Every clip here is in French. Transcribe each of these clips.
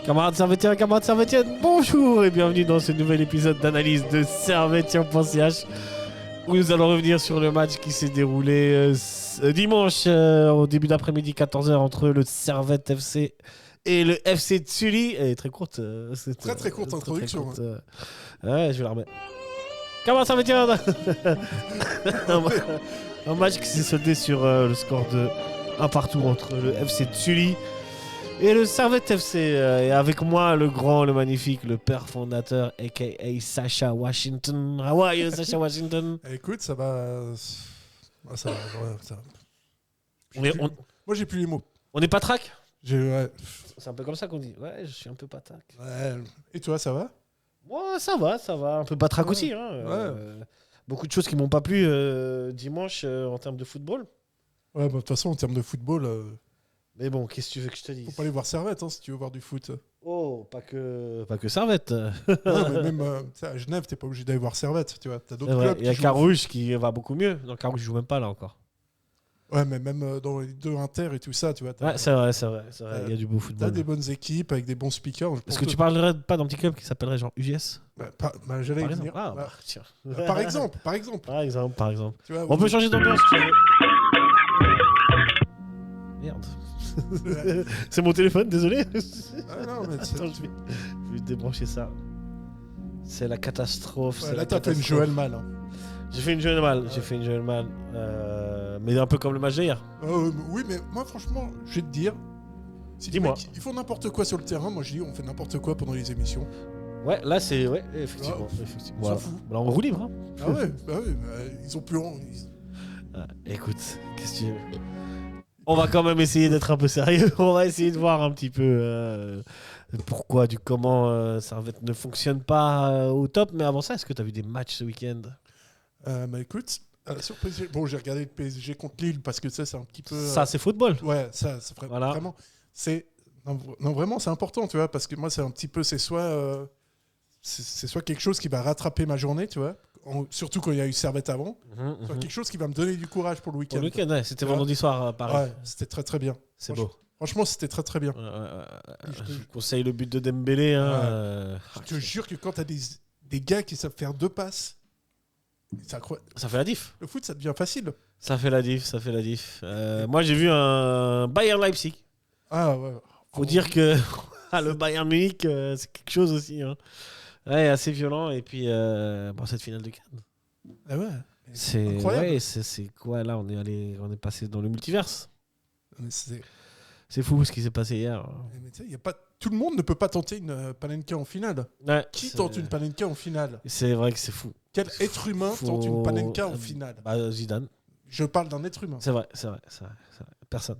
Camarades Servetiens, bonjour et bienvenue dans ce nouvel épisode d'analyse de Servetien.ch où nous allons revenir sur le match qui s'est déroulé dimanche au début d'après-midi 14h entre le Servette FC et le FC Sully. Elle est très courte. Très courte introduction. Très courte, ouais, je vais la remettre. Camarades Servetiens. Un match qui s'est soldé sur le score de 1 partout entre le FC Sully et le Servette FC, et avec moi le grand, le magnifique, le père fondateur, a.k.a. Sacha Washington. How are you, Sacha Washington? Écoute, ça va. Ça va. Moi, j'ai plus les mots. On est patraque? Ouais. C'est un peu comme ça qu'on dit. Ouais, je suis un peu patraque. Ouais. Et toi, ça va? Moi, ça va. Un peu patraque aussi. Hein. Beaucoup de choses qui m'ont pas plu dimanche en termes de football. Ouais, de toute façon, en termes de football. Mais bon, qu'est-ce que tu veux que je te dise? Faut pas aller voir Servette si tu veux voir du foot. Oh, pas que Servette. Ouais, mais même à Genève, t'es pas obligé d'aller voir Servette. Tu vois, t'as d'autres clubs. Il y a Carouge qui va beaucoup mieux. Non, Carouge joue même pas là encore. Ouais, mais même dans les deux Inter et tout ça, tu vois. Ouais, c'est vrai. Il y a du beau football. T'as des bonnes équipes avec des bons speakers. Est-ce que tu parlerais pas d'un petit club qui s'appellerait genre UGS? J'allais y venir. Tiens. Par exemple. Par exemple. Tu vois, on peut changer d'ambiance. Merde. C'est mon téléphone, désolé. Non, mais Attends, je vais débrancher ça. C'est la catastrophe. Ouais, là, t'as fait une Joël Mal. Hein. J'ai fait une Joël Mal. Mais un peu comme le match d'hier. Oui, mais moi, franchement, je vais te dire. Si Dis-moi. Ils font n'importe quoi sur le terrain. Moi, je dis, on fait n'importe quoi pendant les émissions. Ouais, là, c'est. Ouais, effectivement. On s'en fout. Là, on roule libre. Hein. Ah ouais, ils ont plus. Écoute, qu'est-ce que tu veux? On va quand même essayer d'être un peu sérieux. On va essayer de voir un petit peu pourquoi, comment Servette ne fonctionne pas au top. Mais avant ça, est-ce que tu as vu des matchs ce week-end? Écoute, sur PSG, bon, j'ai regardé le PSG contre Lille parce que ça, c'est un petit peu. Ça, c'est football. Ouais, ça, c'est voilà. Vraiment. Non, vraiment, c'est important, tu vois, parce que moi, c'est un petit peu, c'est soit quelque chose qui va rattraper ma journée, tu vois. Surtout quand il y a eu Servette avant. Soit quelque chose qui va me donner du courage pour le week-end. Pour le week-end, ouais, c'était vendredi soir, pareil. Ouais, c'était très très bien. C'est beau. Franchement, c'était très très bien. Je conseille le but de Dembélé. Hein, je te jure que quand tu as des gars qui savent faire 2 passes, c'est incroyable. Ça fait la diff. Le foot, ça devient facile. Ça fait la diff. Moi, j'ai vu un Bayern Leipzig. Ah ouais. Faut dire que le Bayern Munich, c'est quelque chose aussi. Hein. Ouais, assez violent. Et puis, cette finale de Cannes. Ah ouais. C'est incroyable. Ouais, c'est quoi là? On est passé dans le multiverse. C'est fou ce qui s'est passé hier. Mais y a pas, tout le monde ne peut pas tenter une Panenka en finale. Ouais, qui tente une Panenka en finale? C'est vrai que c'est fou. Quel être humain tente une Panenka en finale? Zidane. Je parle d'un être humain. C'est vrai. Personne.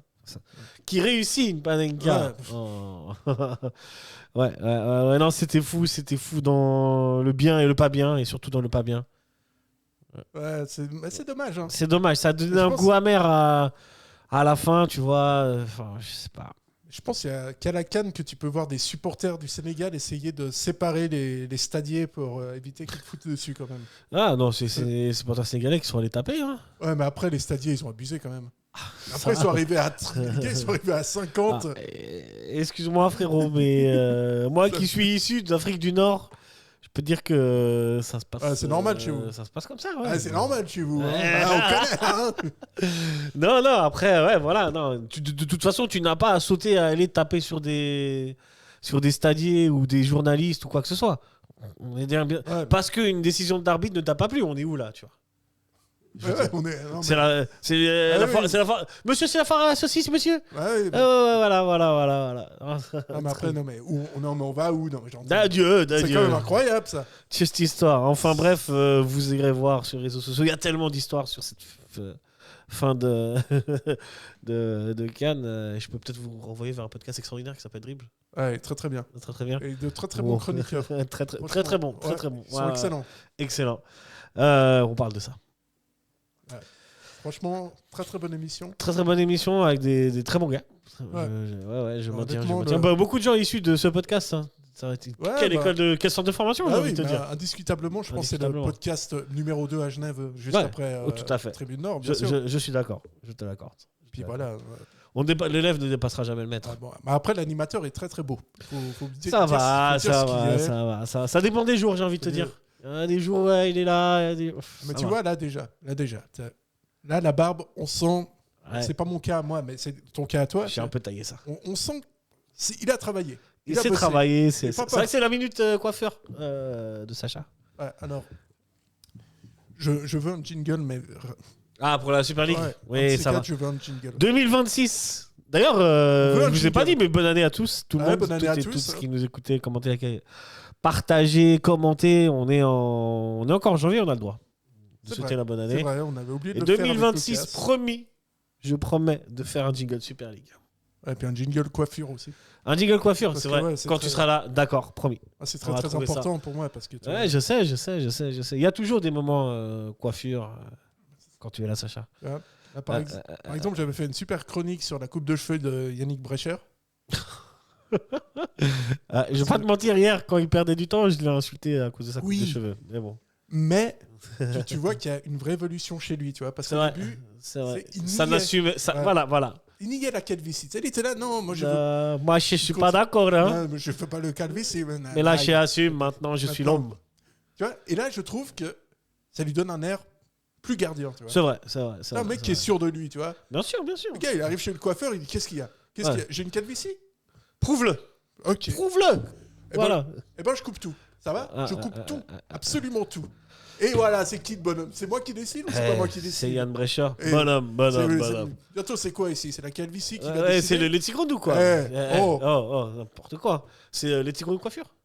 Qui réussit une Panenka. Ouais. Oh. ouais, non, c'était fou dans le bien et le pas bien, et surtout dans le pas bien. Ouais, c'est dommage. Hein. C'est dommage, ça a donné un goût amer à la fin, tu vois. Je sais pas. Je pense qu'à la CAN que tu peux voir des supporters du Sénégal essayer de séparer les stadiers pour éviter qu'ils te foutent dessus quand même. Ah non, c'est les supporters sénégalais qui sont allés taper. Hein. Ouais, mais après, les stadiers, ils ont abusé quand même. Après, ils sont arrivés à 50. Excuse-moi, frérot, mais moi qui suis issu d'Afrique du Nord, je peux dire que ça se passe. C'est normal chez vous. Ça se passe comme ça. Ouais. C'est normal chez vous. Hein. On connaît. Hein. Non, après, ouais, voilà. Non. De toute façon, tu n'as pas à sauter à aller taper sur des stadiers ou des journalistes ou quoi que ce soit. On est bien. Ouais. Parce qu'une décision d'arbitre ne t'a pas plu. On est où là, tu vois? C'est la Monsieur, c'est la foire à la saucisse, monsieur. Ouais, voilà. Non, mais après, on va où? Adieu. C'est quand même incroyable, ça. Cette histoire. Enfin, bref, vous irez voir sur les réseaux sociaux. Il y a tellement d'histoires sur cette fin de Cannes. Je peux peut-être vous renvoyer vers un podcast extraordinaire qui s'appelle Dribble. Ouais, très très bien. Très bien. Et de très bons chroniqueurs. très bon. Ils sont excellents. Excellent. On parle de ça. Ouais. Franchement, très bonne émission. Très bonne émission avec des très bons gars. Ouais. Je maintiens. Beaucoup de gens issus de ce podcast. Hein. Quelle sorte de formation, j'ai envie de te dire. Indiscutablement, je pense que c'est le podcast numéro 2 à Genève, juste après tout à fait. Tribune Nord. Je suis d'accord. Je te l'accorde. Puis voilà. L'élève ne dépassera jamais le maître. Ah, bon. Mais après, l'animateur est très très beau. Faut Ça va. Ça dépend des jours, j'ai envie de te dire. Il y a des jours, ouais, il est là. Mais tu vois, là déjà. Là, la barbe, on sent. Ouais. C'est pas mon cas à moi, mais c'est ton cas à toi. J'ai un peu taillé ça. On sent. Il a travaillé. Il sait travailler. C'est vrai que c'est la minute coiffeur de Sacha. Ouais, alors. Je veux un jingle, mais. Ah, pour la Super League. Oui, ça va. Je veux un jingle. 2026. D'ailleurs, je vous ai pas dit, mais bonne année à tous. Tout le monde, bonne année à tous. Tous ceux qui nous écoutaient, commentez, partagez, commentez. On est encore en janvier, on a le droit. Souhaiter la bonne année. C'est vrai, on avait oublié de le 2026, faire promis, je promets de faire un jingle Super League. Et puis un jingle coiffure aussi. Un jingle coiffure, c'est vrai. Ouais, quand tu seras là, d'accord, promis. C'est très important pour moi. Parce que ouais, je sais. Il y a toujours des moments coiffure quand tu es là, Sacha. Ouais. Là, par exemple, j'avais fait une super chronique sur la coupe de cheveux de Yannick Brecher. Je vais pas te mentir, hier, quand il perdait du temps, je l'ai insulté à cause de sa coupe de cheveux. Mais bon. Mais tu vois qu'il y a une vraie évolution chez lui, tu vois, parce qu'au début, c'est vrai. Ça n'assume. Voilà. Il niait la calvitie. Il était là, non, moi je suis pas d'accord. Hein. Non, je fais pas le calvitie. Mais là, j'assume. Maintenant, je suis l'homme. Tu vois, et là, je trouve que ça lui donne un air plus gardien. Tu vois. C'est vrai. C'est un mec qui est sûr de lui, tu vois. Bien sûr. Le gars, il arrive chez le coiffeur, il dit qu'est-ce qu'il y a J'ai une calvitie. Prouve-le. Ok. Prouve-le. Voilà. Et ben, je coupe tout. Ça va Je coupe tout. Absolument tout. Et voilà, c'est qui le bonhomme? C'est moi qui décide ou c'est pas moi qui décide? C'est Yann Brecher. Bonhomme. Bientôt, c'est quoi ici? C'est la calvitie qui va décider. C'est le Lettigron ou quoi? N'importe quoi. C'est Lettigron de coiffure.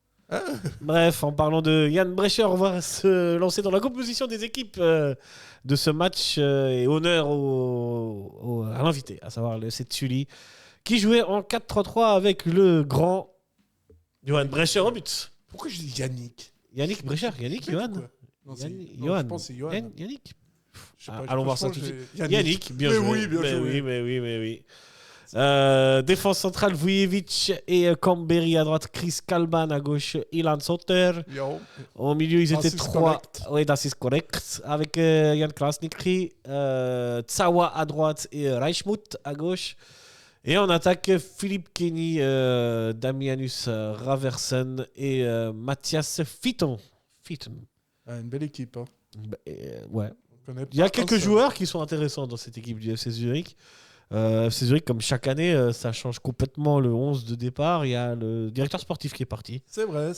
Bref, en parlant de Yann Brecher, on va se lancer dans la composition des équipes de ce match et honneur à l'invité, à savoir le Sully, qui jouait en 4-3-3 avec le grand Johan Brecher au but. Pourquoi je dis Yannick? Yannick Brecher, Johan. Je pense que c'est Johan. Yannick. Allons voir ça tout de suite. Yannick, bien joué. Mais oui. Défense centrale, Vujevic et Camberi à droite, Chris Kalban à gauche, Ilan Soter. Au milieu, ils étaient trois. Oui, das ist correct. Avec Jan Krasnikri, Tsawa à droite et Reichmuth à gauche. Et en attaque, Philippe Kenny, Damianus Raversen et Mathias Fitton. Une belle équipe. Hein. Ouais. Il y a quelques joueurs qui sont intéressants dans cette équipe du FC Zurich. FC Zurich, comme chaque année, ça change complètement le 11 de départ. Il y a le directeur sportif qui est parti. C'est vrai.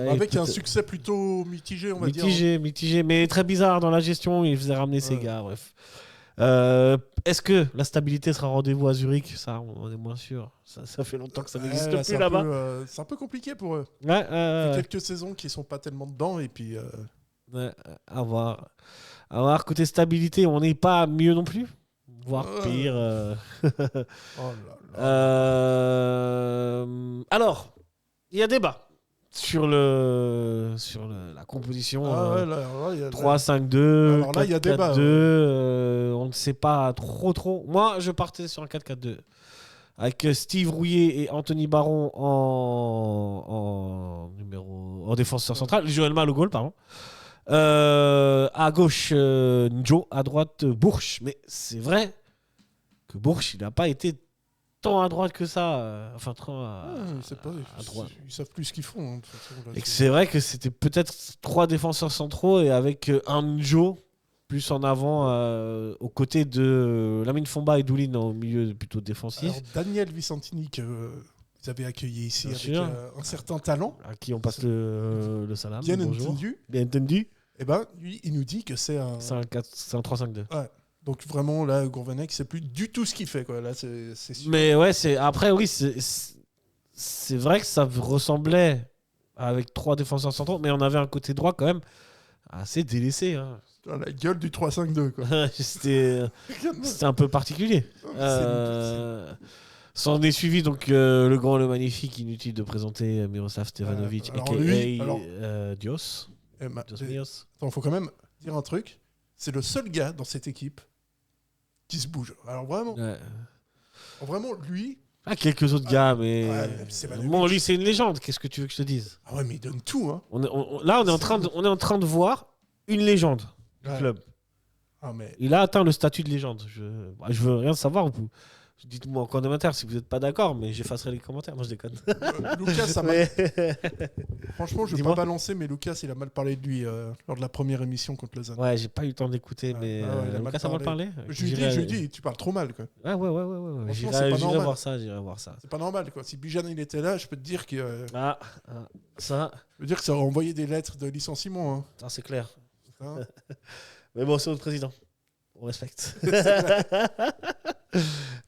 Avec un succès plutôt mitigé, on va dire. Mitigé, mais très bizarre dans la gestion. Il faisait ramener ses gars, bref. Est-ce que la stabilité sera rendez-vous à Zurich? Ça, on est moins sûr. Ça fait longtemps que ça n'existe plus là-bas. C'est un peu compliqué pour eux. Il y a quelques saisons qui ne sont pas tellement dedans. Et puis, à voir. Côté stabilité, on n'est pas mieux non plus. Voire pire. Alors, il y a débat sur la composition 3-5-2, 4-4-2. On ne sait pas trop. Moi, je partais sur un 4-4-2 avec Steve Rouillet et Anthony Baron en défenseur central. Joël Mal au goal, pardon. À gauche, Njo, à droite, Bourch. Mais c'est vrai que Bourch, il n'a pas été tant à droite que ça. Enfin, trop à droite. Ils savent plus ce qu'ils font. Hein, de toute façon, là, et que c'est vrai que c'était peut-être 3 défenseurs centraux et avec un Njo plus en avant aux côtés de Lamine Fomba et Doulin au milieu plutôt défensif. Alors, Daniel Vicentini que vous avez accueilli ici avec un certain talent. À qui on passe le salam. Bien entendu. Et ben, lui, il nous dit que c'est un 3-5-2. Ouais. Donc vraiment, là, Gourvenec, c'est plus du tout ce qu'il fait. Quoi. Là, c'est sûr. Mais ouais, après, oui, c'est vrai que ça ressemblait avec 3 défenseurs centraux, mais on avait un côté droit quand même assez délaissé. Hein. La gueule du 3-5-2. Quoi. C'était un peu particulier. S'en est suivi donc le grand, le magnifique, inutile de présenter Miroslav Stevanovic a.k.a. Dios. Il faut quand même dire un truc. C'est le seul gars dans cette équipe se bouge. Alors vraiment, lui... quelques autres gars, mais... Bon, lui, c'est une légende. Qu'est-ce que tu veux que je te dise? Ah ouais, mais il donne tout. Hein. Là, on est en train de voir une légende du club. Ah, mais... Il a atteint le statut de légende. Je veux rien savoir. Dites-moi en commentaire si vous n'êtes pas d'accord, mais j'effacerai les commentaires. Non, je déconne. Lucas, ça m'a. Franchement, je ne vais Dis-moi. pas balancer, mais Lucas, il a mal parlé de lui lors de la première émission contre Lausanne. Ouais, j'ai pas eu le temps d'écouter, mais il a Lucas, ça m'a parlé. Je lui dis, tu parles trop mal, quoi. Ouais. Franchement, c'est pas J'irai normal. voir ça. C'est pas normal, quoi. Si Bijan il était là, je peux te dire que. Ça, Je veux dire que ça aurait envoyé des lettres de licenciement. Hein. ça c'est clair. Hein. Mais bon, c'est notre président. On respecte.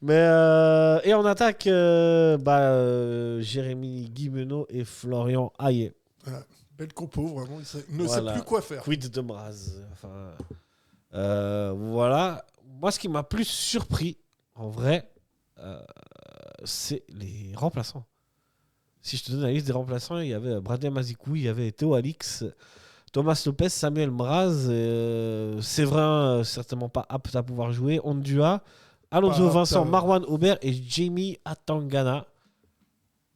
Mais et on attaque Jérémy Guimeno et Florian Hayet. Voilà. Belle compo, vraiment. Il ne sait plus quoi faire. Quid de Mraz. Enfin, voilà. Moi, ce qui m'a plus surpris, en vrai, c'est les remplaçants. Si je te donne la liste des remplaçants, il y avait Bradley Mazikou, il y avait Théo Alix, Thomas Lopez, Samuel Mraz, Séverin, certainement pas apte à pouvoir jouer, Ondua, Alonso Vincent, Marwan Aubert et Jamie Atangana.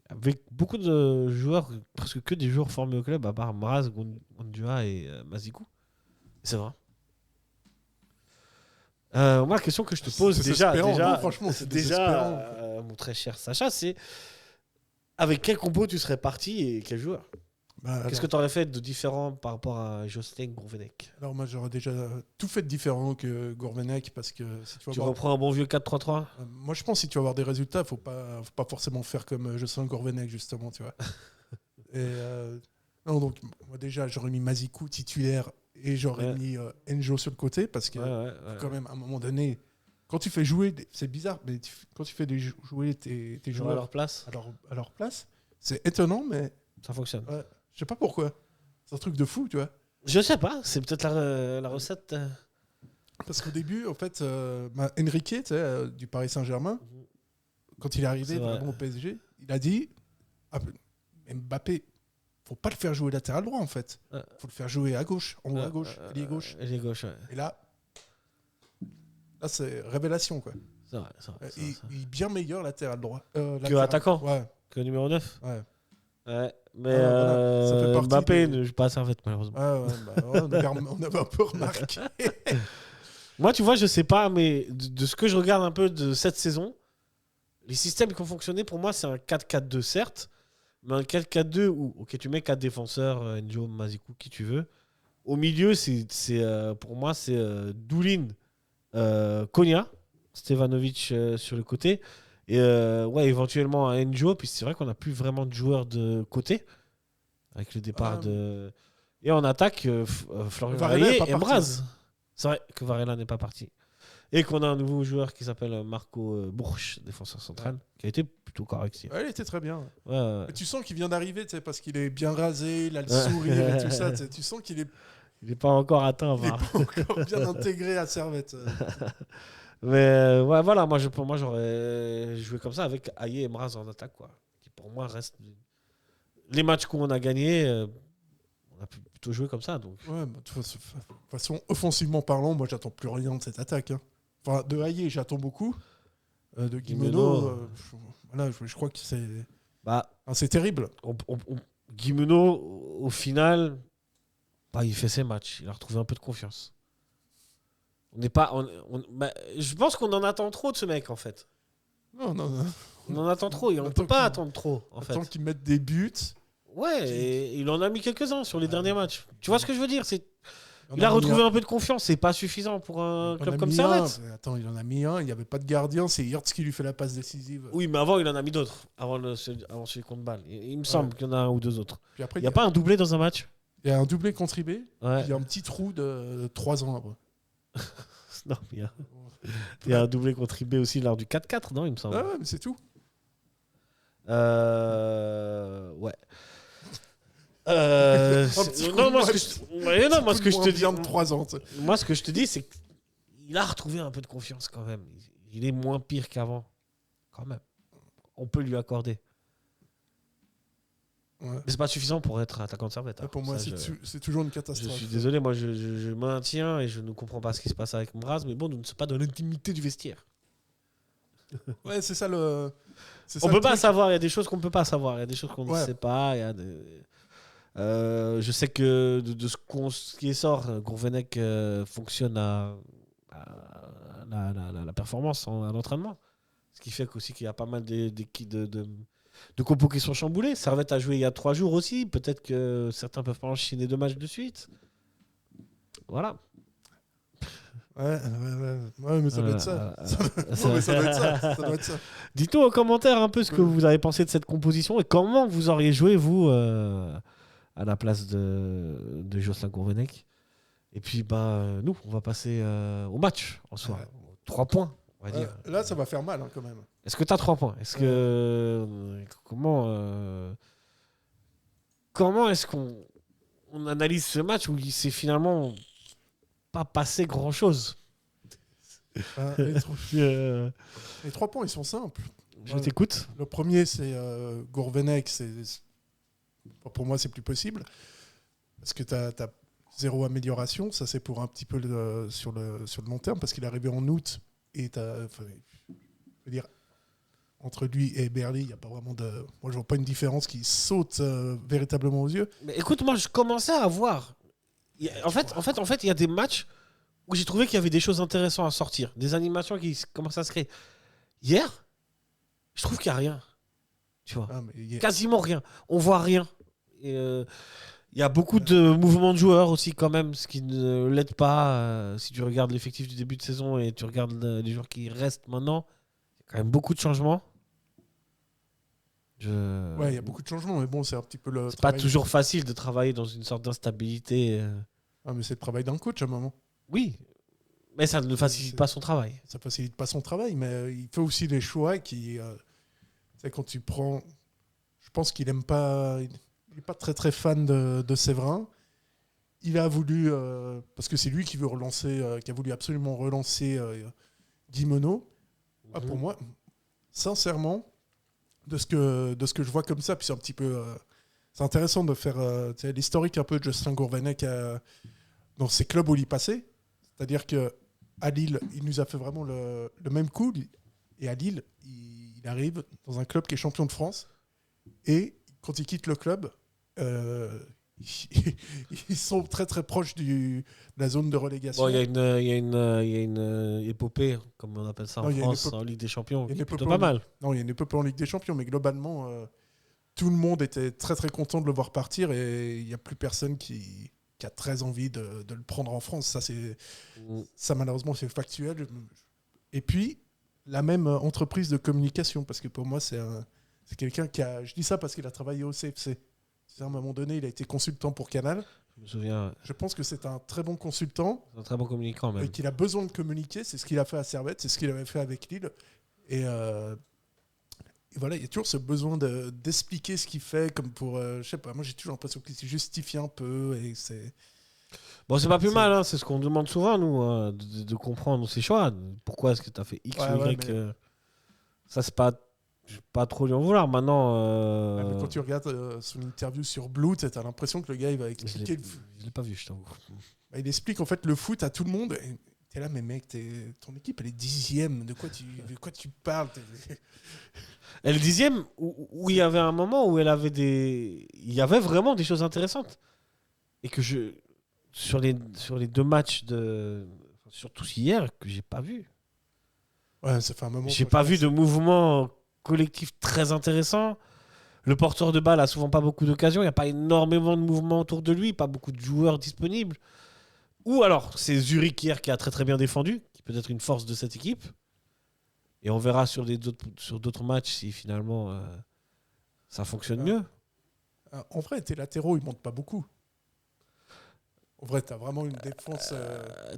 Avec beaucoup de joueurs, presque que des joueurs formés au club, à part Mraz, Ondua et Mazikou. C'est vrai. Moi, la question que je te pose déjà, non, franchement, c'est mon très cher Sacha, c'est avec quel compo tu serais parti et quel joueur? Qu'est-ce que tu aurais fait de différent par rapport à Jocelyn Gourvenec? Alors moi j'aurais déjà tout fait de différent que Gourvenec parce que si tu reprends un bon vieux 4-3-3. Moi je pense que si tu veux avoir des résultats, faut pas forcément faire comme Jocelyn Gourvenec justement, tu vois. Non, donc moi déjà j'aurais mis Mazikou titulaire et j'aurais mis Enjo sur le côté parce que quand même à un moment donné, quand tu fais jouer, c'est bizarre, mais quand tu fais jouer tes joueurs à leur place, c'est étonnant, mais ça fonctionne. Je sais pas pourquoi. C'est un truc de fou, tu vois. Je sais pas, c'est peut-être la recette. Parce qu'au début, en fait, Enrique, du Paris Saint-Germain, quand il est arrivé au PSG, il a dit Mbappé, faut pas le faire jouer latéral droit, en fait. Faut le faire jouer à gauche, en haut à gauche, ailier gauche. Et là, c'est révélation, quoi. C'est vrai. Il est bien meilleur latéral droit. Que attaquant. Ouais. Que numéro 9. Ouais. Mais ça fait Mbappé ne joue pas à Servette, malheureusement. On avait un peu remarqué. Moi, tu vois, je sais pas, mais de ce que je regarde un peu de cette saison, les systèmes qui ont fonctionné, pour moi, c'est un 4-4-2, certes, mais un 4-4-2 où tu mets 4 défenseurs, Njo, Mazikou, qui tu veux. Au milieu, pour moi, c'est Doulin, Konya, Stevanovic sur le côté. Et éventuellement un Enjo, puis c'est vrai qu'on n'a plus vraiment de joueurs de côté avec le départ de. Et on attaque Florian Hayet et Mraz. C'est vrai que Varela n'est pas parti. Et qu'on a un nouveau joueur qui s'appelle Marco Bourch, défenseur central, qui a été plutôt correct. Ouais, il était très bien. Ouais. Mais tu sens qu'il vient d'arriver, parce qu'il est bien rasé, il a le sourire et tout ça. Tu sens qu'il est. Il n'est pas encore atteint. Il n'est pas encore bien intégré à Servette. Mais voilà, moi j'aurais joué comme ça avec Hayet et Mraz en attaque, quoi. Qui pour moi restent les matchs qu'on a gagnés, on a plutôt joué comme ça. Donc. Ouais, de toute façon, offensivement parlant, moi j'attends plus rien de cette attaque. Hein. Enfin, de Hayet, j'attends beaucoup. De Guimeno, voilà, je crois que c'est. C'est terrible. Guimeno, au final, il fait ses matchs. Il a retrouvé un peu de confiance. On n'est pas. Je pense qu'on en attend trop de ce mec, en fait. Non. On en attend trop. Et on ne peut pas attendre trop, en fait. Tant qu'il mette des buts. Ouais, et il en a mis quelques-uns sur les derniers matchs. Tu vois ce que je veux dire? Il a retrouvé un peu de confiance. C'est pas suffisant pour un club comme Servette. Attends, il en a mis un. Il n'y avait pas de gardien. C'est Hirtz qui lui fait la passe décisive. Oui, mais avant, il en a mis d'autres. Avant celui contre balle. Il me semble qu'il y en a un ou deux autres. Puis après, il n'y a pas un doublé dans un match? Il y a un doublé contribué. Ouais. Il y a un petit trou de 3 ans après. Non, il y a un doublé contribué aussi lors du 4-4, non, il me semble. Ouais, mais c'est tout. Ouais. Moi, ce que je te dis. De 3 ans, moi, ce que je te dis, c'est qu'il a retrouvé un peu de confiance quand même. Il est moins pire qu'avant. Quand même. On peut lui accorder. Ouais. Mais c'est pas suffisant pour être attaquant de Servette. Pour moi, c'est toujours une catastrophe. Je suis désolé, moi je maintiens et je ne comprends pas ce qui se passe avec Mraz, mais bon, nous ne sommes pas dans l'intimité du vestiaire. Ouais, c'est ça le. On peut pas savoir, il y a des choses qu'on ne peut pas savoir, il y a des choses qu'on ne sait pas. Je sais que de ce qui sort, Gourvenec fonctionne à la performance à l'entraînement. Ce qui fait qu'aussi qu'il y a pas mal de compos qui sont chamboulés. Servette a joué il y a 3 jours aussi. Peut-être que certains peuvent pas enchaîner 2 matchs de suite. Voilà. Ouais, mais ça doit être ça. Non, mais ça doit être ça. Ça doit être ça. Dites-nous en commentaire un peu ce que vous avez pensé de cette composition et comment vous auriez joué, vous, à la place de Jocelyn Gourvenec. Et puis, nous, on va passer au match en soi. 3 points, on va dire. Là, ça va faire mal quand même. Est-ce que tu as 3 points? Est-ce que comment est-ce qu'on analyse ce match où il s'est finalement pas passé grand-chose? Les 3 points, ils sont simples. Je t'écoute. Le premier, c'est Gourvenec. Pour moi, c'est plus possible. Parce que tu as 0 amélioration. Ça, c'est pour un petit peu sur le long terme. Parce qu'il est arrivé en août. Et je veux dire, entre lui et Berly, il n'y a pas vraiment de. Moi, je vois pas une différence qui saute véritablement aux yeux. Mais écoute, moi, je commençais à voir. En fait, il y a des matchs où j'ai trouvé qu'il y avait des choses intéressantes à sortir. Des animations qui commencent à se créer. Hier, je trouve qu'il n'y a rien. Tu vois, quasiment rien. On voit rien. Il y a beaucoup de mouvements de joueurs aussi quand même, ce qui ne l'aide pas. Si tu regardes l'effectif du début de saison et tu regardes les joueurs qui restent maintenant, il y a quand même beaucoup de changements. Ouais, il y a beaucoup de changements, mais bon, c'est un petit peu le. C'est pas toujours facile de travailler dans une sorte d'instabilité. Ah, mais c'est le travail d'un coach à un moment. Oui, mais ça ne facilite pas son travail. Ça facilite pas son travail, mais il fait aussi des choix qui. Tu sais, quand tu prends. Je pense qu'il aime pas. Il n'est pas très très fan de Séverin. Il a voulu. Parce que c'est lui qui veut relancer. Qui a voulu absolument relancer Guy Monod. Pour moi, sincèrement. De ce que je vois comme ça, puis c'est un petit peu. C'est intéressant de faire l'historique un peu de Jocelyn Gourvenec dans ces clubs où il passait. C'est-à-dire qu'à Lille, il nous a fait vraiment le même coup. Et à Lille, il arrive dans un club qui est champion de France. Et quand il quitte le club, ils sont très très proches de la zone de relégation. Bon, il y a une épopée, comme on appelle ça en France, en Ligue des Champions, qui est plutôt pas mal. Non, il y a une épopée en Ligue des Champions, mais globalement, tout le monde était très très content de le voir partir et il n'y a plus personne qui a très envie de le prendre en France. Ça malheureusement, c'est factuel. Et puis, la même entreprise de communication, parce que pour moi, c'est quelqu'un qui a... Je dis ça parce qu'il a travaillé au CFC. À un moment donné, il a été consultant pour Canal. Je me souviens. Je pense que c'est un très bon consultant. Un très bon communicant, même. Et qu'il a besoin de communiquer. C'est ce qu'il a fait à Servette, c'est ce qu'il avait fait avec Lille. Et voilà, il y a toujours ce besoin d'expliquer ce qu'il fait, comme pour... je sais pas, moi j'ai toujours l'impression qu'il s'est justifié un peu. Et c'est... Bon, c'est pas plus mal, hein. C'est ce qu'on demande souvent, nous, de comprendre ses choix. Pourquoi est-ce que tu as fait X ou Y Ça, c'est pas... Je vais pas trop lui en vouloir. Maintenant... mais quand tu regardes son interview sur Blue, tu as l'impression que le gars, il va expliquer... Je l'ai pas vu, je t'avoue. Il explique en fait le foot à tout le monde. T'es là, mais mec, ton équipe, elle est 10e. De quoi tu parles? Elle est 10e où il y avait un moment où il y avait vraiment des choses intéressantes. Et que sur les 2 matchs, surtout hier, que j'ai pas vu. Ouais, ça fait un moment. J'ai pas vu de mouvement collectif très intéressant. Le porteur de balle a souvent pas beaucoup d'occasions. Il n'y a pas énormément de mouvements autour de lui, pas beaucoup de joueurs disponibles. Ou alors, c'est Zurich hier qui a très très bien défendu, qui peut être une force de cette équipe. Et on verra sur d'autres matchs si finalement ça fonctionne mieux. En vrai, tes latéraux, ils montent pas beaucoup. En vrai, t'as vraiment une défense...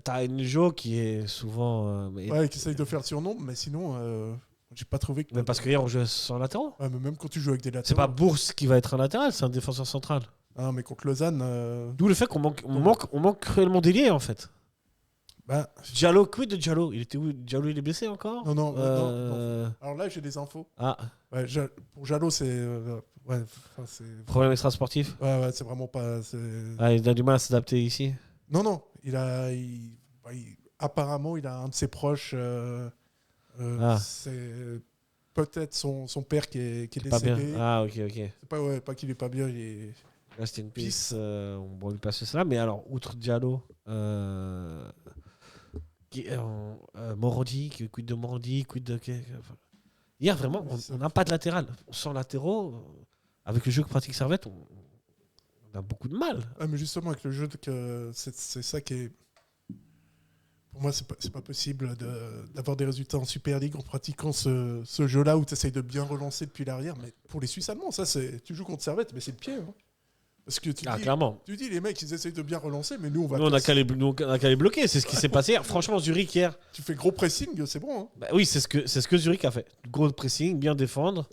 T'as une Jo qui est souvent... qui essaye de faire le surnombre, mais sinon, j'ai pas trouvé que... Mais parce qu'hier, on jouait sans latéraux. Ouais, mais même quand tu joues avec des latéraux... C'est pas Bourse qui va être un latéral, c'est un défenseur central. Ah, mais contre Lausanne... D'où le fait qu'on manque cruellement d'ailier, en fait. Diallo, quid de Diallo? Il était où? Diallo, il est blessé encore? Non. Alors là, j'ai des infos. Ah. Ouais, pour Diallo, c'est... Problème extra-sportif? Ouais, c'est vraiment pas... il a du mal à s'adapter ici? Non. Apparemment, il a un de ses proches... C'est peut-être son père qui est décédé. Pas bien. Ah, ok. C'est pas qu'il est pas bien, il est... Rest in peace. On va lui passer ça. Mais alors, outre Diallo... Morandi, quid de Morandi, Hier, vraiment, on n'a pas de latéral. Sans latéraux, avec le jeu que pratique Servette, on a beaucoup de mal. Ah, mais justement, avec le jeu, c'est ça qui est... Pour moi, c'est pas possible d'avoir des résultats en Super League en pratiquant ce jeu-là où tu essayes de bien relancer depuis l'arrière. Mais pour les Suisses allemands, tu joues contre Servette, mais c'est le pied. Hein. Parce que clairement. Tu dis, les mecs, ils essayent de bien relancer, mais nous, on a qu'à les bloquer. C'est ce qui s'est passé hier. Franchement, Zurich, hier. Tu fais gros pressing, c'est bon. Hein. Bah oui, c'est ce que Zurich a fait. Gros pressing, bien défendre.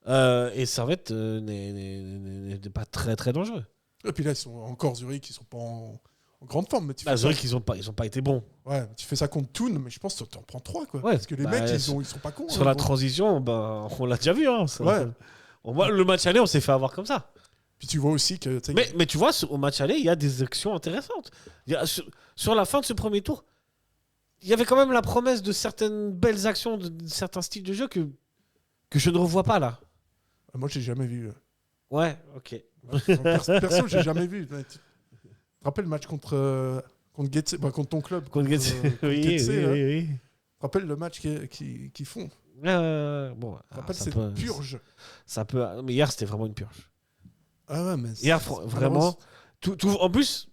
Et Servette n'est pas très, très dangereux. Et puis là, ils sont encore Zurich, ils sont pas en grande forme. Mais Zurich, ils ont pas été bons. Ouais, tu fais ça contre Thun, mais je pense que tu en prends 3. Quoi. Ouais, parce que les mecs, ils sont pas cons. Sur la transition, on l'a déjà vu. Hein, le match aller, on s'est fait avoir comme ça. Puis tu vois aussi que... Mais tu vois, au match aller, il y a des actions intéressantes. Sur la fin de ce premier tour, il y avait quand même la promesse de certaines belles actions, de certains styles de jeu que je ne revois pas là. Moi, j'ai jamais vu. Ouais, ok. Perso, j'ai jamais vu. Tu te rappelles le match contre Getse, contre ton club Contre Getse, oui. Tu te rappelles le match qu'ils font bon, tu te rappelles cette purge. Ça peut... Mais hier, c'était vraiment une purge. Ah ouais, mais hier, vraiment... En plus,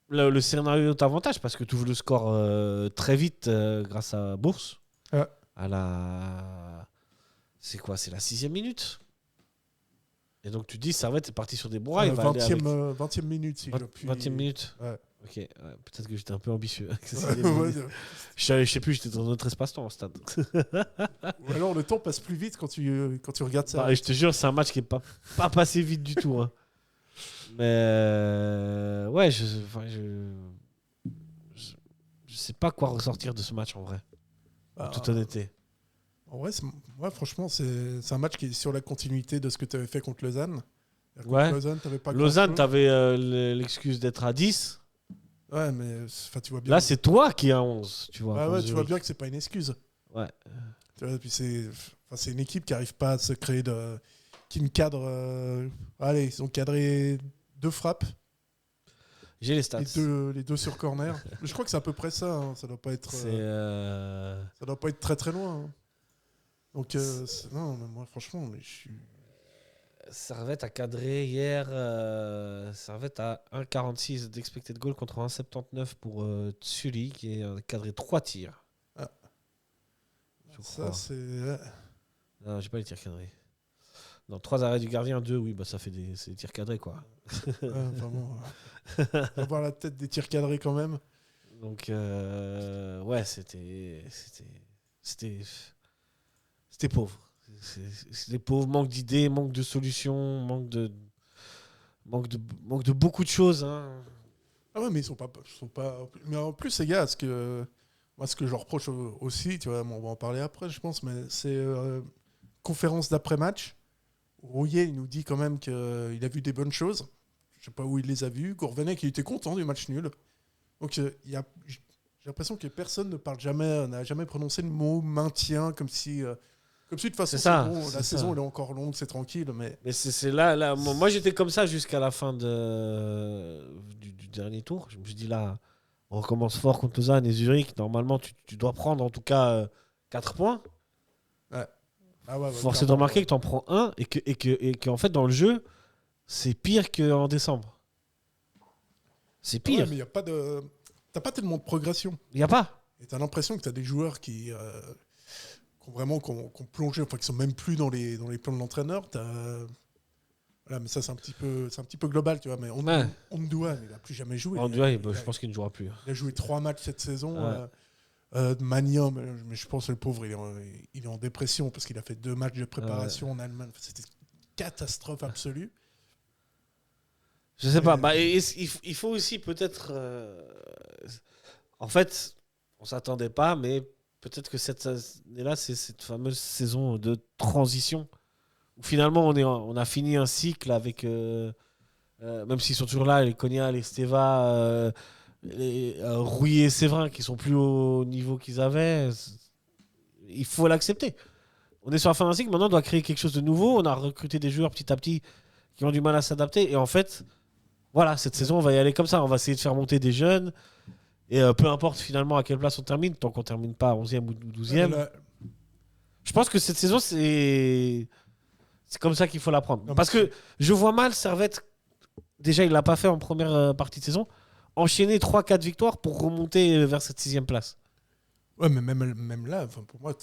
le scénario est avantage parce que tu ouvres le score très vite grâce à Bourse. Ouais. À la... C'est quoi? C'est la 6e minute. Et donc tu dis, Servette est parti sur des bons rails. 20e minute. Si 20e minute. Ouais. Ok, peut-être que j'étais un peu ambitieux. Ouais, je sais plus, j'étais dans un autre espace-temps au stade. Ou alors le temps passe plus vite quand tu regardes ça. Je te jure, c'est un match qui n'est pas passé vite du tout. Hein. Mais ouais, je sais pas quoi ressortir de ce match en vrai. En toute honnêteté. En vrai, franchement, c'est un match qui est sur la continuité de ce que tu avais fait contre Lausanne. Ouais. Lausanne, t'avais l'excuse d'être à 10. Ouais, mais tu vois bien. Là, c'est toi qui es à 11. Tu vois, ouais, tu vois bien que c'est pas une excuse. Ouais. Tu vois, puis c'est une équipe qui n'arrive pas à se créer qui ne cadre. Allez, ils ont cadré 2 frappes. J'ai les stats. Les deux sur corner. Je crois que c'est à peu près ça. Hein. Ça doit pas être. Ça doit pas être très très loin. Hein. Donc non, mais moi franchement, je suis. Servette a cadré hier. Servette a 1,46 d'expected goal contre 1,79 pour Tsuli qui a cadré 3 tirs. Ah. Ça c'est. Non, j'ai pas les tirs cadrés. Non, 3 arrêts du gardien, 2, oui, bah ça fait c'est des tirs cadrés quoi. Vraiment. Avoir la tête des tirs cadrés quand même. Donc ouais, c'était pauvre. C'était pauvre, manque d'idées, manque de solutions, manque de beaucoup de choses. Hein. Ah ouais, mais ils sont pas. Mais en plus, les gars, moi, ce que je leur reproche aussi, tu vois, on va en parler après, je pense, mais c'est conférence d'après-match. Rouillet, il nous dit quand même qu'il a vu des bonnes choses. Je sais pas où il les a vues. Gourvenec, il était content du match nul. Donc, j'ai l'impression que personne n'a jamais prononcé le mot maintien, comme si de toute façon, la saison elle est encore longue, c'est tranquille. Mais c'est là, moi j'étais comme ça jusqu'à la fin du dernier tour. Je me suis dit là, on recommence fort contre Lausanne et Zurich. Normalement, tu dois prendre en tout cas 4 points. Ouais. Force est de remarquer que tu en prends 1 et que en fait dans le jeu, c'est pire qu'en décembre. C'est pire. Ouais, mais t'as pas tellement de progression. Il n'y a pas. Et t'as l'impression que t'as des joueurs qui ont plongé, enfin qui sont même plus dans les plans de l'entraîneur. Voilà, mais ça c'est un petit peu global, tu vois. Mais Ondoa, il n'a plus jamais joué. Ondoa, je pense qu'il ne jouera plus. Il a joué 3 matchs cette saison. Ouais. Magnan, mais je pense que le pauvre il est en dépression parce qu'il a fait 2 matchs de préparation en Allemagne. C'était une catastrophe absolue. Je sais pas. Bah, il faut aussi peut-être. En fait, on s'attendait pas, mais peut-être que cette année-là, c'est cette fameuse saison de transition où finalement on a fini un cycle avec, même s'ils sont toujours là, les Konya, les Steva, les Rouillet et Séverin qui sont plus au niveau qu'ils avaient. Il faut l'accepter. On est sur la fin d'un cycle, maintenant on doit créer quelque chose de nouveau. On a recruté des joueurs petit à petit qui ont du mal à s'adapter. Et en fait, voilà, cette saison, on va y aller comme ça. On va essayer de faire monter des jeunes. Et peu importe finalement à quelle place on termine, tant qu'on ne termine pas 11e ou 12e. Je pense que cette saison, c'est comme ça qu'il faut la prendre. Non, Parce que je vois mal Servette, déjà il l'a pas fait en première partie de saison, enchaîner 3-4 victoires pour remonter vers cette 6e place. Ouais, mais même là, pour moi,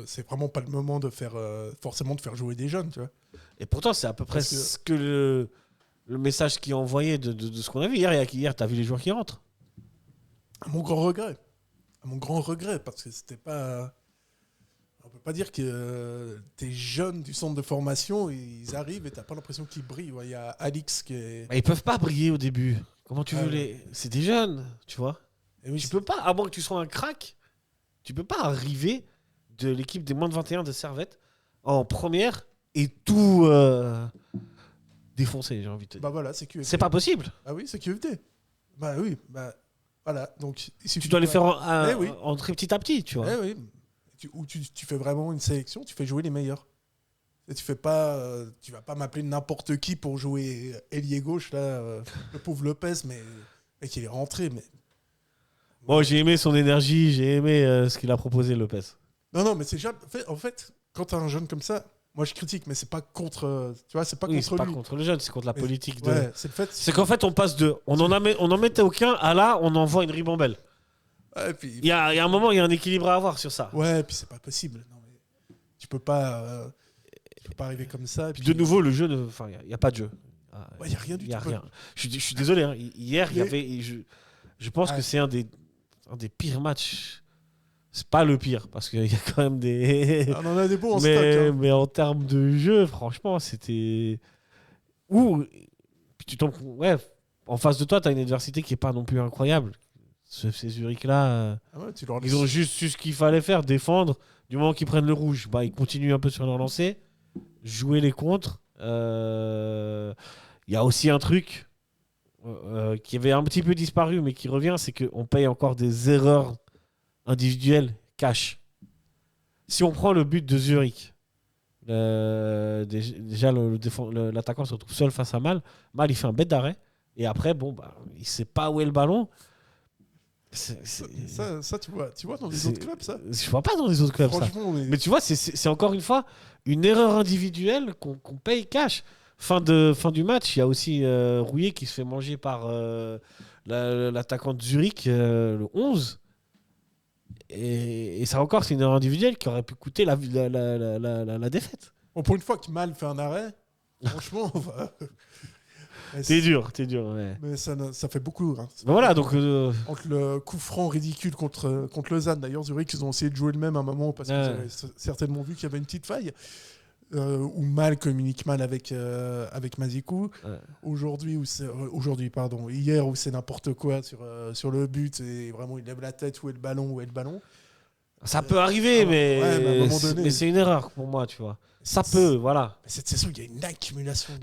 c'est vraiment pas le moment de faire forcément de faire jouer des jeunes, tu vois. Et pourtant, c'est à peu près ce que le message qui est envoyé de ce qu'on a vu. Hier, tu as vu les joueurs qui rentrent. À mon grand regret, parce que c'était pas... On peut pas dire que tes jeunes du centre de formation, ils arrivent et t'as pas l'impression qu'ils brillent. Il y a Alix qui est... Bah, ils peuvent pas briller au début. Comment tu veux les... C'est des jeunes, tu vois. Et oui, Tu peux pas, à moins que tu sois un crack, tu peux pas arriver de l'équipe des moins de 21 de Servette en première et tout défoncer, j'ai envie de te dire. Bah voilà, c'est QFT. C'est pas possible. Ah oui, c'est QFT. Bah oui, bah voilà. Donc, Tu dois les faire entrer petit à petit, tu vois. Oui. Ou tu fais vraiment une sélection, tu fais jouer les meilleurs. Et tu vas pas m'appeler n'importe qui pour jouer ailier gauche, là, le pauvre Lopez, mais qu'il est rentré. Mais... Bon, j'ai aimé son énergie, j'ai aimé ce qu'il a proposé, Lopez. Non, mais c'est jamais... En fait, quand t'as un jeune comme ça, moi je critique, mais c'est pas contre... Tu vois, c'est pas contre c'est pas lui. contre le jeune, c'est contre la politique. Ouais, c'est qu'en fait, on passe de... On en mettait aucun à là, on envoie une ribambelle. Ouais, puis... Il y a un moment, il y a un équilibre à avoir sur ça. Ouais, puis c'est pas possible. Non, mais tu peux pas arriver comme ça. Puis de nouveau, le jeu, il n'y a pas de jeu. Il n'y a rien du tout. Il y a rien. Je suis désolé. Hein. Hier, il y avait... Je pense que c'est un des pires matchs. C'est pas le pire, parce qu'il y a quand même des... On en a des bons en stock. Hein. Mais en termes de jeu, franchement, c'était... Puis tu tombes... Ouais, en face de toi, tu as une adversité qui est pas non plus incroyable. Ces Zurich-là, ils ont juste su ce qu'il fallait faire, défendre. Du moment qu'ils prennent le rouge, ils continuent un peu sur leur lancée, jouer les contres. Il y a aussi un truc qui avait un petit peu disparu, mais qui revient, c'est qu'on paye encore des erreurs individuelles cash. Si on prend le but de Zurich, déjà l'attaquant se retrouve seul face à Mal. Mal, il fait un bête d'arrêt. Et après, il sait pas où est le ballon. Ça, tu vois dans les autres clubs, ça. Je vois pas dans les autres clubs, ça. Mais tu vois, c'est encore une fois une erreur individuelle qu'on paye cash. Fin du match, il y a aussi Rouillet qui se fait manger par l'attaquant de Zurich, le 11. Et ça encore, c'est une erreur individuelle qui aurait pu coûter la défaite. Bon, pour une fois que Mal fait un arrêt, franchement... T'es dur, ouais. Mais ça fait beaucoup. Hein. Voilà, donc... Entre le coup franc ridicule contre Lausanne, d'ailleurs, Zurich, ils ont essayé de jouer le même à un moment parce qu'ils avaient certainement vu qu'il y avait une petite faille. Ou Mal communique mal avec Mazikou. Ouais. Hier, où c'est n'importe quoi sur le but, et vraiment, il lève la tête, où est le ballon. Ça peut arriver, mais à un moment donné, mais c'est une erreur pour moi, tu vois. Ça peut, voilà. Mais cette saison, il y a une accumulation.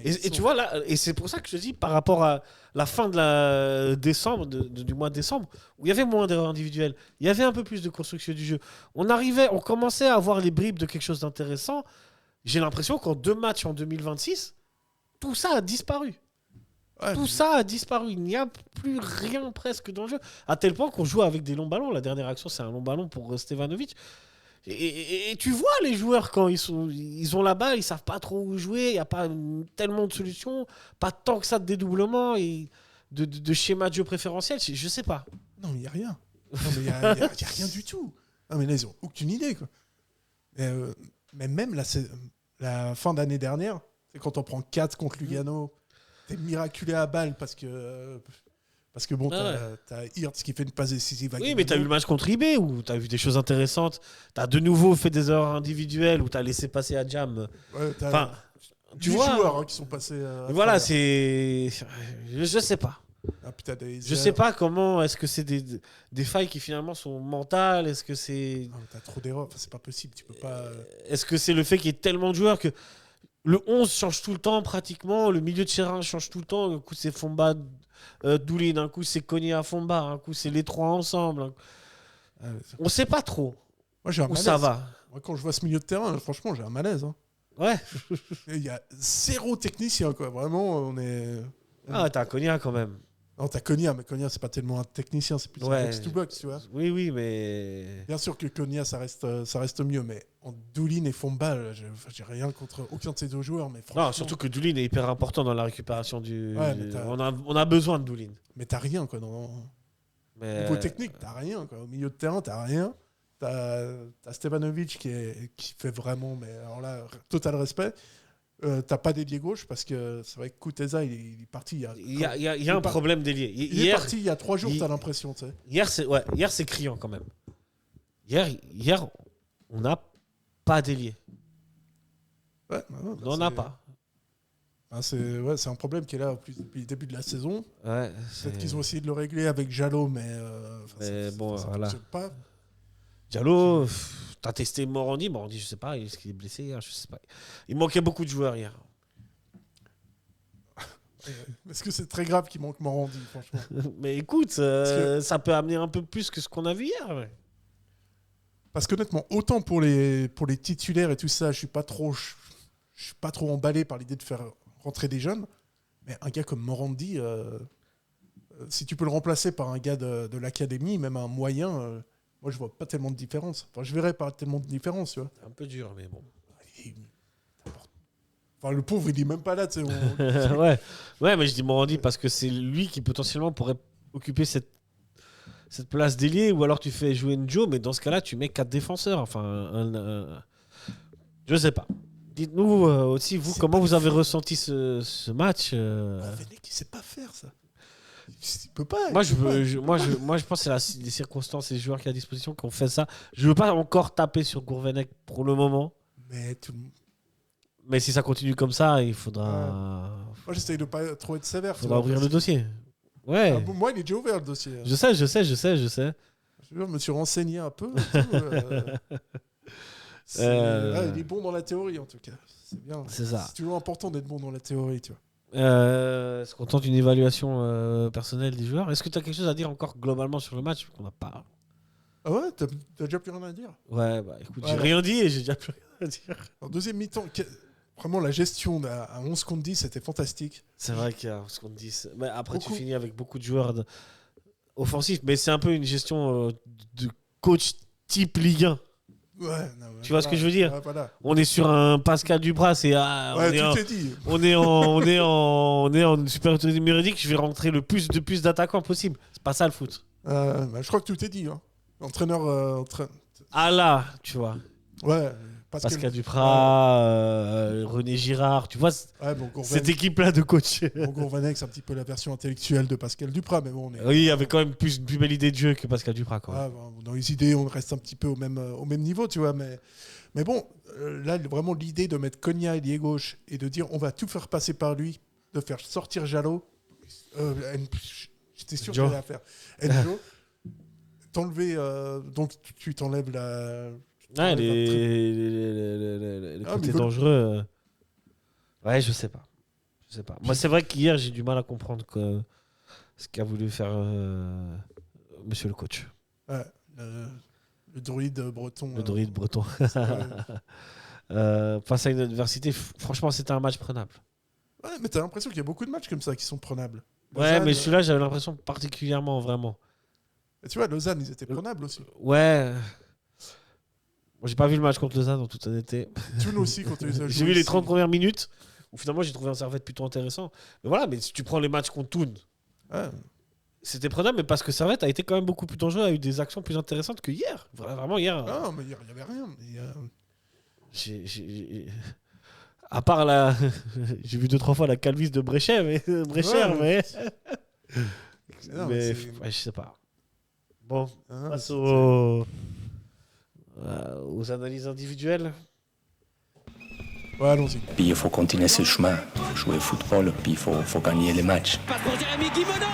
Et tu vois, là, et c'est pour ça que je te dis, par rapport à la fin de du mois de décembre, où il y avait moins d'erreurs individuelles, il y avait un peu plus de construction du jeu. On commençait à avoir les bribes de quelque chose d'intéressant. J'ai l'impression qu'en 2 matchs en 2026, tout ça a disparu. Ouais, tout ça a disparu. Il n'y a plus rien presque dans le jeu. À tel point qu'on joue avec des longs ballons. La dernière action, c'est un long ballon pour Stevanovic. Et tu vois les joueurs quand ils ont la balle, ils savent pas trop où jouer, il n'y a pas tellement de solutions, pas tant que ça de dédoublement et de schéma de jeu préférentiel, je sais pas. Non, mais il n'y a rien. Il n'y a rien du tout. Non, mais là, ils n'ont aucune idée. Quoi. Mais même la fin d'année dernière, c'est quand on prend 4 contre Lugano, t'es miraculé à balle parce que bon, t'as Hirtz qui fait une passe décisive. Oui, mais t'as eu le match contre IB où t'as vu des choses intéressantes. T'as de nouveau fait des erreurs individuelles où t'as laissé passer à Jam. Ouais, enfin, tu vois, joueurs qui sont passés. Voilà, c'est. Je sais pas. Ah, putain, je sais pas comment. Est-ce que c'est des failles qui finalement sont mentales? Est-ce que c'est. Ah, t'as trop d'erreurs. Enfin, c'est pas possible. Tu peux pas. Est-ce que c'est le fait qu'il y ait tellement de joueurs que. Le 11 change tout le temps pratiquement, le milieu de terrain change tout le temps. Un coup c'est Fomba, Doulin, un coup c'est Cogné à Fomba, un coup c'est les trois ensemble. On sait pas trop. Moi j'ai un malaise. Ça va. Moi, quand je vois ce milieu de terrain, franchement j'ai un malaise. Hein. Ouais. Il y a 0 technicien quoi. Vraiment on est. Ah t'as Cogné quand même. Non, t'as Konya, mais Konya, c'est pas tellement un technicien, c'est plus un box-to-box, tu vois. Oui, mais... Bien sûr que Konya, ça reste mieux, mais en Doulin et Fombal, j'ai rien contre aucun de ces deux joueurs, mais franchement... Non, surtout que Doulin est hyper important dans la récupération du... Ouais, on a besoin de Doulin. Mais t'as rien, quoi. Niveau technique, t'as rien, quoi. Au milieu de terrain, t'as rien. T'as Stevanovic qui fait vraiment, mais alors là, total respect. T'as pas d'ailier gauche parce que c'est vrai que Kuteza il est parti. Il y a un problème d'ailier. Il est parti il y a 3 jours, t'as l'impression. Tu sais. Hier, c'est criant quand même. Hier on n'a pas d'ailier. Ouais, on n'en a pas. C'est un problème qui est là depuis le début de la saison. Ouais, peut-être qu'ils ont essayé de le régler avec Jallo, mais bon, ça voilà. fonctionne pas. Jallo, t'as testé Morandi, je sais pas, est-ce qu'il est blessé hier, je sais pas. Il manquait beaucoup de joueurs hier. Est-ce que c'est très grave qu'il manque Morandi, franchement? Mais écoute, ça peut amener un peu plus que ce qu'on a vu hier. Ouais. Parce qu'honnêtement, autant pour les titulaires et tout ça, je suis pas trop emballé par l'idée de faire rentrer des jeunes. Mais un gars comme Morandi, si tu peux le remplacer par un gars de l'académie, même un moyen, moi je vois pas tellement de différence. Enfin, je verrais pas tellement de différence, tu vois. Un peu dur, mais bon. Enfin, le pauvre, il est même pas là, tu sais. ouais, mais je dis Morandi parce que c'est lui qui potentiellement pourrait occuper cette place d'ailier, ou alors tu fais jouer Njo, mais dans ce cas-là, tu mets 4 défenseurs. Enfin, je sais pas. Dites-nous aussi, vous, comment vous avez ressenti ce match Venec, il sait pas faire ça. Il peut pas. Moi, je pense que c'est les circonstances et les joueurs qui sont à disposition qui ont fait ça. Je veux pas encore taper sur Gourvenec pour le moment. Mais si ça continue comme ça, il faudra... Moi, j'essaye de pas trop être sévère. Il faudra ouvrir le dossier. Ouais. Moi, il est déjà ouvert, le dossier. Je sais. Je me suis renseigné un peu. Il est bon dans la théorie, en tout cas. C'est bien. C'est ça. C'est toujours important d'être bon dans la théorie, tu vois. Est-ce qu'on tente une évaluation personnelle des joueurs? Est-ce que tu as quelque chose à dire encore globalement sur le match qu'on n'a pas? Ah ouais, t'as déjà plus rien à dire? Ouais, bah écoute, j'ai rien dit et j'ai déjà plus rien à dire. En deuxième mi-temps, vraiment la gestion à 11 contre 10, c'était fantastique. C'est vrai qu'il y a 11 contre 10. Mais après, tu finis avec beaucoup de joueurs offensifs, mais c'est un peu une gestion de coach type Ligue 1. Tu vois ce que je veux dire? Voilà. On est sur un Pascal Duprat, on est en supériorité numérique, je vais rentrer le plus d'attaquants possible. C'est pas ça le foot. Je crois que tout est dit. Hein. Entraîneur. Ah là, tu vois. Ouais. Pascal Duprat, René Girard, tu vois, cette équipe-là de coach. Gourvenec, c'est un petit peu la version intellectuelle de Pascal Duprat, mais bon. Oui, il y avait quand même une plus belle idée de jeu que Pascal Duprat. Dans les idées, on reste un petit peu au même niveau, tu vois, mais bon, là, vraiment l'idée de mettre Konya ailier gauche et de dire on va tout faire passer par lui, de faire sortir Jallo, j'étais sûr qu'il allait faire. Enjo, t'enlever, donc tu t'enlèves la... les côtés dangereux. Ouais, je sais pas. Moi, c'est vrai qu'hier, j'ai du mal à comprendre ce qu'a voulu faire monsieur le coach. Ouais, le druide breton. Le druide breton. Face à une adversité, franchement, c'était un match prenable. Ouais, mais t'as l'impression qu'il y a beaucoup de matchs comme ça qui sont prenables. Ouais, mais celui-là, j'avais l'impression particulièrement, vraiment. Et tu vois, Lausanne, ils étaient prenables aussi. Ouais. Moi, j'ai pas vu le match contre Lausanne, en toute honnêteté. Thun aussi, quand tu les as joués. J'ai vu les 30 premières minutes, où finalement, j'ai trouvé un Servette plutôt intéressant. Mais voilà, mais si tu prends les matchs contre Thun, c'était prenable, mais parce que Servette a été quand même beaucoup plus dangereux, a eu des actions plus intéressantes que hier. Vraiment, hier. Non, mais il n'y avait rien. À part la... j'ai vu 2-3 fois la calvice de Bréchet, mais... mais je sais pas. Bon, passe aux analyses individuelles. Ouais, allons-y. Puis il faut continuer ce chemin, il faut jouer au football, puis il faut gagner les matchs. Passe pour Jérémy Guimeno.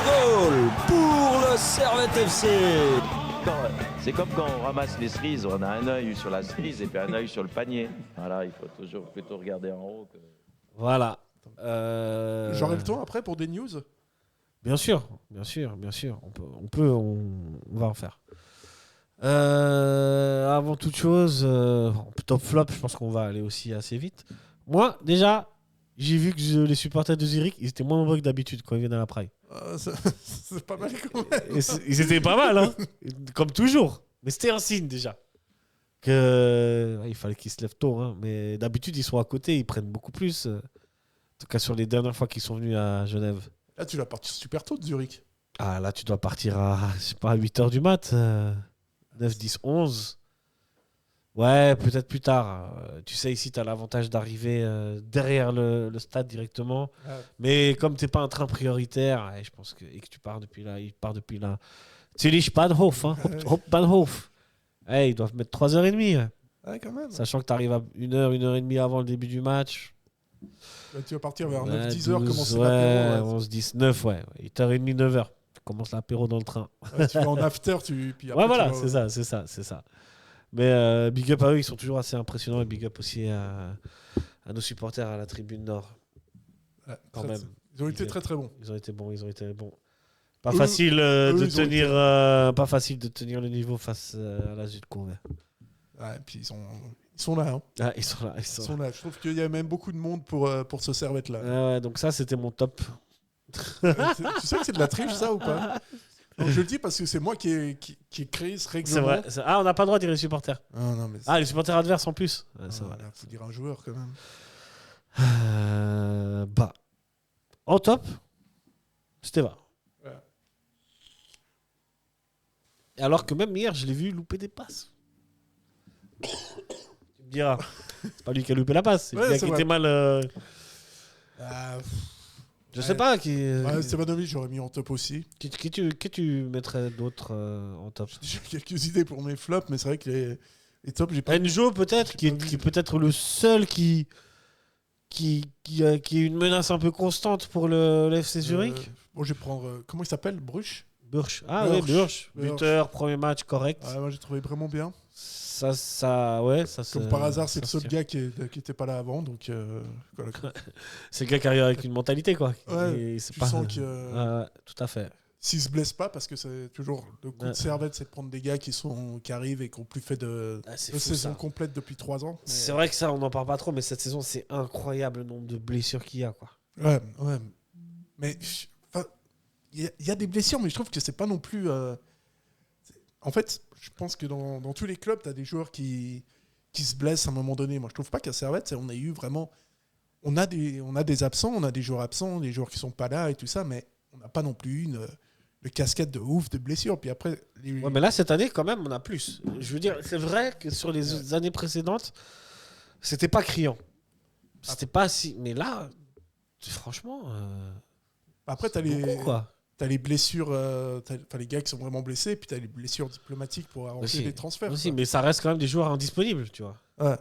Goal pour le Servette FC. C'est comme quand on ramasse les cerises, on a un œil sur la cerise et puis un œil sur le panier. Voilà, il faut toujours plutôt regarder en haut. Voilà. J'aurai le temps après pour des news? Bien sûr. On va en faire. Avant toute chose, top flop, je pense qu'on va aller aussi assez vite. Moi, déjà, j'ai vu que les supporters de Zurich, ils étaient moins nombreux que d'habitude quand ils viennent à la Praille. C'est pas mal quand même. Ils étaient pas mal, hein. Comme toujours. Mais c'était un signe déjà. Il fallait qu'ils se lèvent tôt. Hein. Mais d'habitude, ils sont à côté, ils prennent beaucoup plus. En tout cas, sur les dernières fois qu'ils sont venus à Genève. Là, tu vas partir super tôt de Zurich. Ah, là, tu dois partir à, je sais pas, à 8h du mat. 9, 10, 11. Ouais, peut-être plus tard. Tu sais, ici, tu as l'avantage d'arriver derrière le stade directement. Ouais. Mais comme tu n'es pas un train prioritaire, je pense que, et que tu pars depuis là, il part depuis là. Zurich-Bahnhof, hein, Bahnhof. Ils doivent mettre 3h30. Ouais. Ouais, quand même. Sachant que tu arrives à 1h avant le début du match. Là, tu vas partir vers 9-10 12, heures, commencer ouais, l'apéro. 11, 10, 9, ouais. 8h30, 9h. Tu commences l'apéro dans le train. Ouais, tu vas en after, puis après, Ouais, voilà, tu vas... c'est ça. Mais big up à eux, ils sont toujours assez impressionnants. Et big up aussi à nos supporters à la tribune nord. Ouais, Quand même. Ils ont été très très bons. Ils ont été bons. Pas facile de tenir le niveau face à la Zut Courvet. Ouais, puis ils sont là. Hein. Ah, ils sont là. Ils sont là. Je trouve qu'il y a même beaucoup de monde pour ce Servette-là. Ouais, donc ça, c'était mon top. Tu sais que c'est de la triche, ça, ou pas? Donc, je le dis parce que c'est moi qui ai créé ce règlement. C'est vrai. Ah, on n'a pas le droit de dire les supporters. Non, mais les supporters adverses en plus. Ouais, c'est vrai. Il faut dire un joueur quand même. En top, Steva. Ouais. Et alors que même hier, je l'ai vu louper des passes. Tu me diras, c'est pas lui qui a loupé la passe, c'est le gars qui était mal. Je sais pas qui. Stevanovic, j'aurais mis en top aussi. Qui tu mettrais d'autres en top? J'ai quelques idées pour mes flops, mais c'est vrai que les tops, j'ai pas. Enjo peut-être, qui est peut-être le seul qui est une menace un peu constante pour le FC Zurich. Bon, je vais prendre. Comment il s'appelle? Burch. Burch. Buteur, premier match, correct. Moi, j'ai trouvé vraiment bien. Ça. Comme par hasard, c'est le seul gars qui était pas là avant, donc. Voilà. C'est le gars qui arrive avec une mentalité, quoi. Ouais, tu sens que. Tout à fait. S'il se blesse pas, parce que c'est toujours le coup de Servette, c'est de prendre des gars qui arrivent et qui ont plus fait de saison complète depuis 3 ans. C'est vrai que ça, on n'en parle pas trop, mais cette saison, c'est incroyable le nombre de blessures qu'il y a, quoi. Ouais. Mais il y a des blessures, mais je trouve que c'est pas non plus. En fait, je pense que dans tous les clubs, tu as des joueurs qui se blessent à un moment donné. Moi, je trouve pas qu'à Servette, on a eu vraiment. On a des absents, on a des joueurs absents, des joueurs qui sont pas là et tout ça, mais on n'a pas non plus une cascade de ouf de blessures. Puis après, Ouais, mais là, cette année, quand même, on a plus. Je veux dire, c'est vrai que sur les années précédentes, c'était pas criant. C'était pas si. Mais là, franchement. Après, tu as les blessures, t'as les gars qui sont vraiment blessés, puis tu as les blessures diplomatiques pour arranger les transferts. Aussi, mais ça reste quand même des joueurs indisponibles, tu vois. Ouais.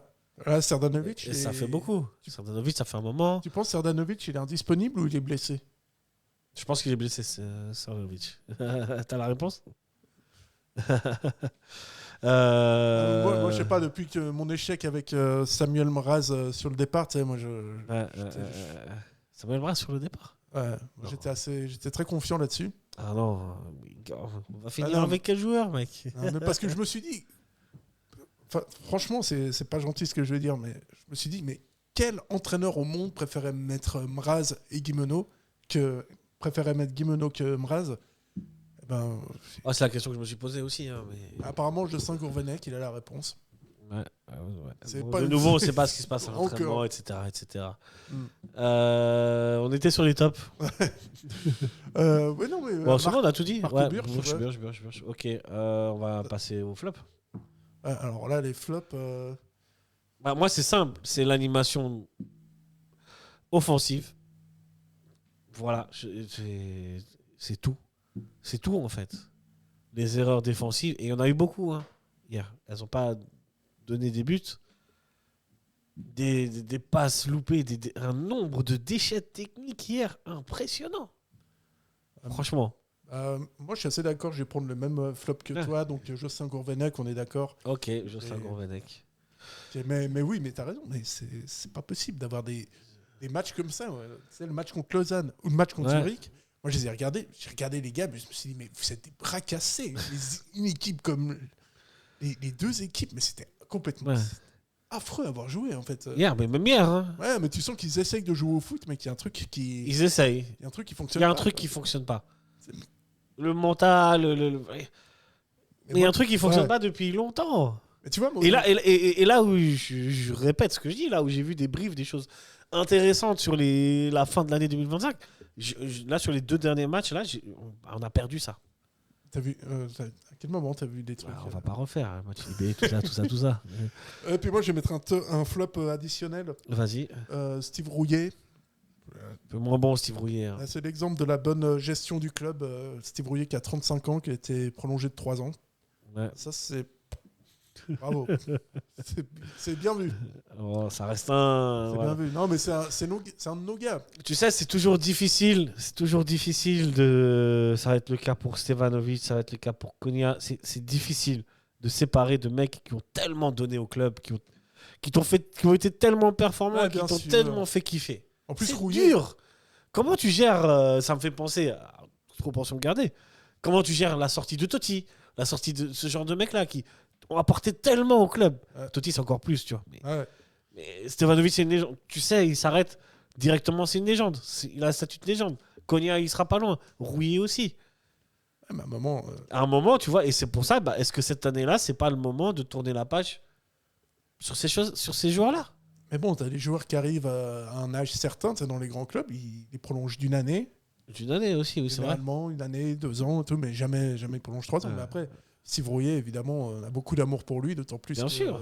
Là, Serdanovic. Et ça fait beaucoup. Serdanovic, ça fait un moment. Tu penses que Serdanovic, il est indisponible ou il est blessé? Je pense qu'il est blessé, Serdanovic. T'as la réponse? Moi, je sais pas, depuis que mon échec avec Samuel Mraz sur le départ, tu sais, moi, Samuel Mraz sur le départ? Ouais, j'étais très confiant là-dessus. Ah non, on va finir avec quel joueur, mec? Non, mais parce que je me suis dit, franchement, c'est pas gentil ce que je vais dire, mais je me suis dit, mais quel entraîneur au monde préférait mettre Mraz et Guimeno que Mraz? C'est la question que je me suis posée aussi. Hein, mais... Apparemment, Jocelyn Gourvenec, il a la réponse. Ouais. De nouveau, on ne sait pas ce qui se passe à l'entraînement, etc. On était sur les tops. Ouais, non, mais, bon, c'est bon, on a tout dit. Burch. Ok, on va passer au flop. Alors là, les flops... moi, c'est simple. C'est l'animation offensive. Voilà. C'est tout. C'est tout, en fait. Les erreurs défensives. Et il y en a eu beaucoup, hein, hier. Elles n'ont pas donné des buts. Des passes loupées. Un nombre de déchets techniques hier impressionnant. Franchement. Moi, je suis assez d'accord. Je vais prendre le même flop que toi. Donc, Jocelyn Gourvenec, on est d'accord. Ok, Jocelyn Gourvenec. Mais oui, mais t'as raison. Mais c'est pas possible d'avoir des matchs comme ça. Ouais. C'est le match contre Lausanne ou le match contre Zurich. Moi, je les ai regardés. J'ai regardé les gars, mais je me suis dit, mais vous êtes des bras cassés. Une équipe comme les deux équipes, mais c'était complètement affreux à avoir joué, en fait. Hier, mais même hier. Hein. Ouais, mais tu sens qu'ils essayent de jouer au foot, mais qu'il y a un truc qui... Ils essayent. Il y a un truc qui Il fonctionne y a un pas, truc quoi. qui fonctionne pas. C'est- Le mental, Mais il y a moi- un truc qui fonctionne ouais. pas depuis longtemps. Mais tu vois, moi, Et là où je répète ce que je dis, là où j'ai vu des briefs, des choses intéressantes sur la fin de l'année 2025, là sur les 2 derniers matchs, là, on a perdu ça. t'as vu, à quel moment t'as vu des trucs On va pas refaire, hein, match libéré, tout ça. Et puis moi, je vais mettre un flop additionnel. Vas-y. Steve Rouillet. Un peu moins bon, Steve Rouillet. Hein. C'est l'exemple de la bonne gestion du club. Steve Rouillet qui a 35 ans, qui a été prolongé de 3 ans. Ouais. Ça, c'est... Bravo. C'est bien vu. Oh, ça reste un. C'est Voilà. bien vu. Non, mais c'est un de nos gars. Tu sais, c'est toujours difficile. Ça va être le cas pour Stevanovic, ça va être le cas pour Konya. C'est difficile de séparer de mecs qui ont tellement donné au club, qui ont été tellement performants, Ouais, qui bien t'ont sûr. tellement fait kiffer. En plus, C'est Rouillet... dur. Comment tu gères ça me fait penser à proportion gardée. Comment tu gères la sortie de Totti, la sortie de ce genre de mecs-là qui ont apporté tellement au club. Ouais. Totti, c'est encore plus, tu vois. Ouais. Mais Stevanovic, c'est une légende. Tu sais, il s'arrête directement, c'est une légende. Il a le statut de légende. Konya, il sera pas loin. Rouillet aussi. Ouais, mais à un moment... À un moment, tu vois, et c'est pour ça, est-ce que cette année-là, c'est pas le moment de tourner la page sur ces joueurs-là? Mais bon, t'as des joueurs qui arrivent à un âge certain, tu sais, dans les grands clubs, ils prolongent d'une année. D'une année aussi, oui, c'est vrai. Généralement, une année, 2 ans, tout, mais jamais ils prolongent 3 ans. Ouais. Mais après, Steve Rouillet, évidemment, on a beaucoup d'amour pour lui, d'autant plus Bien sûr.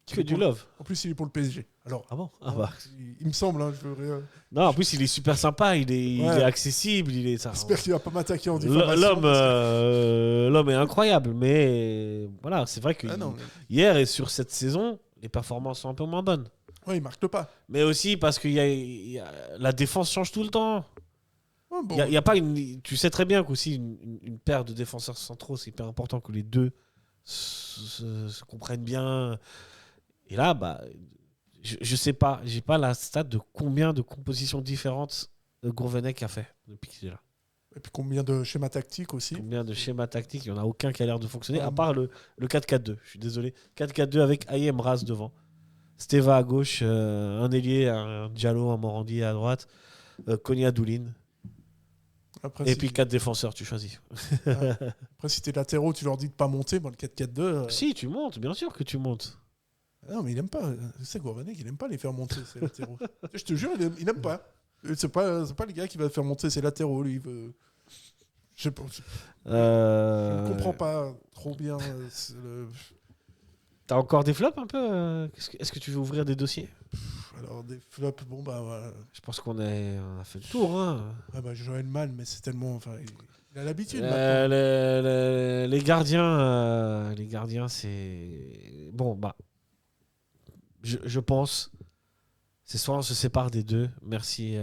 qu'il Que est du pour- love. En plus, il est pour le PSG. Alors, Ah bon? Ah bah. il me semble, hein, je veux rien. Non, en plus, il est super sympa, il est accessible, il est. J'espère qu'il va pas m'attaquer en diffamation. L'homme est incroyable, mais voilà, c'est vrai que Ah non, mais- hier et sur cette saison, les performances sont un peu moins bonnes. ouais, il marque le pas. Mais aussi parce que la défense change tout le temps. Ouais, bon, Il y a pas tu sais très bien qu'aussi une paire de défenseurs centraux, c'est hyper important que les deux se comprennent bien. Et là, je sais pas, j'ai pas la stat de combien de compositions différentes Gourvenec a fait depuis qu'il est là. Et puis combien de schémas tactiques aussi. Combien de schémas tactiques, il n'y en a aucun qui a l'air de fonctionner, à part le 4-4-2. Je suis désolé. 4-4-2 avec Ayem Raz devant. Steva à gauche, un ailier, un Diallo, un Morandi à droite, Konya Doulin. Après, Et si, puis 4 défenseurs, tu choisis. après, si t'es latéraux, tu leur dis de pas monter. Bon, le 4-4-2. Si, tu montes, bien sûr que tu montes. Non, mais il aime pas. C'est Gourvenec, il aime pas les faire monter, ces latéraux. Je te jure, il aime pas. C'est pas les gars qui va faire monter ses latéraux, lui. Il veut... Je sais pas. Je ne comprends pas trop bien. T'as encore des flops un peu Est-ce que tu veux ouvrir des dossiers? Alors, des flops, bon, bah voilà. Je pense qu'on a fait le tour. Hein. Ah, bah, Joël Mal, mais c'est tellement. Enfin, il a l'habitude maintenant. Les gardiens, c'est. Bon, je pense. C'est soit on se sépare des deux. Merci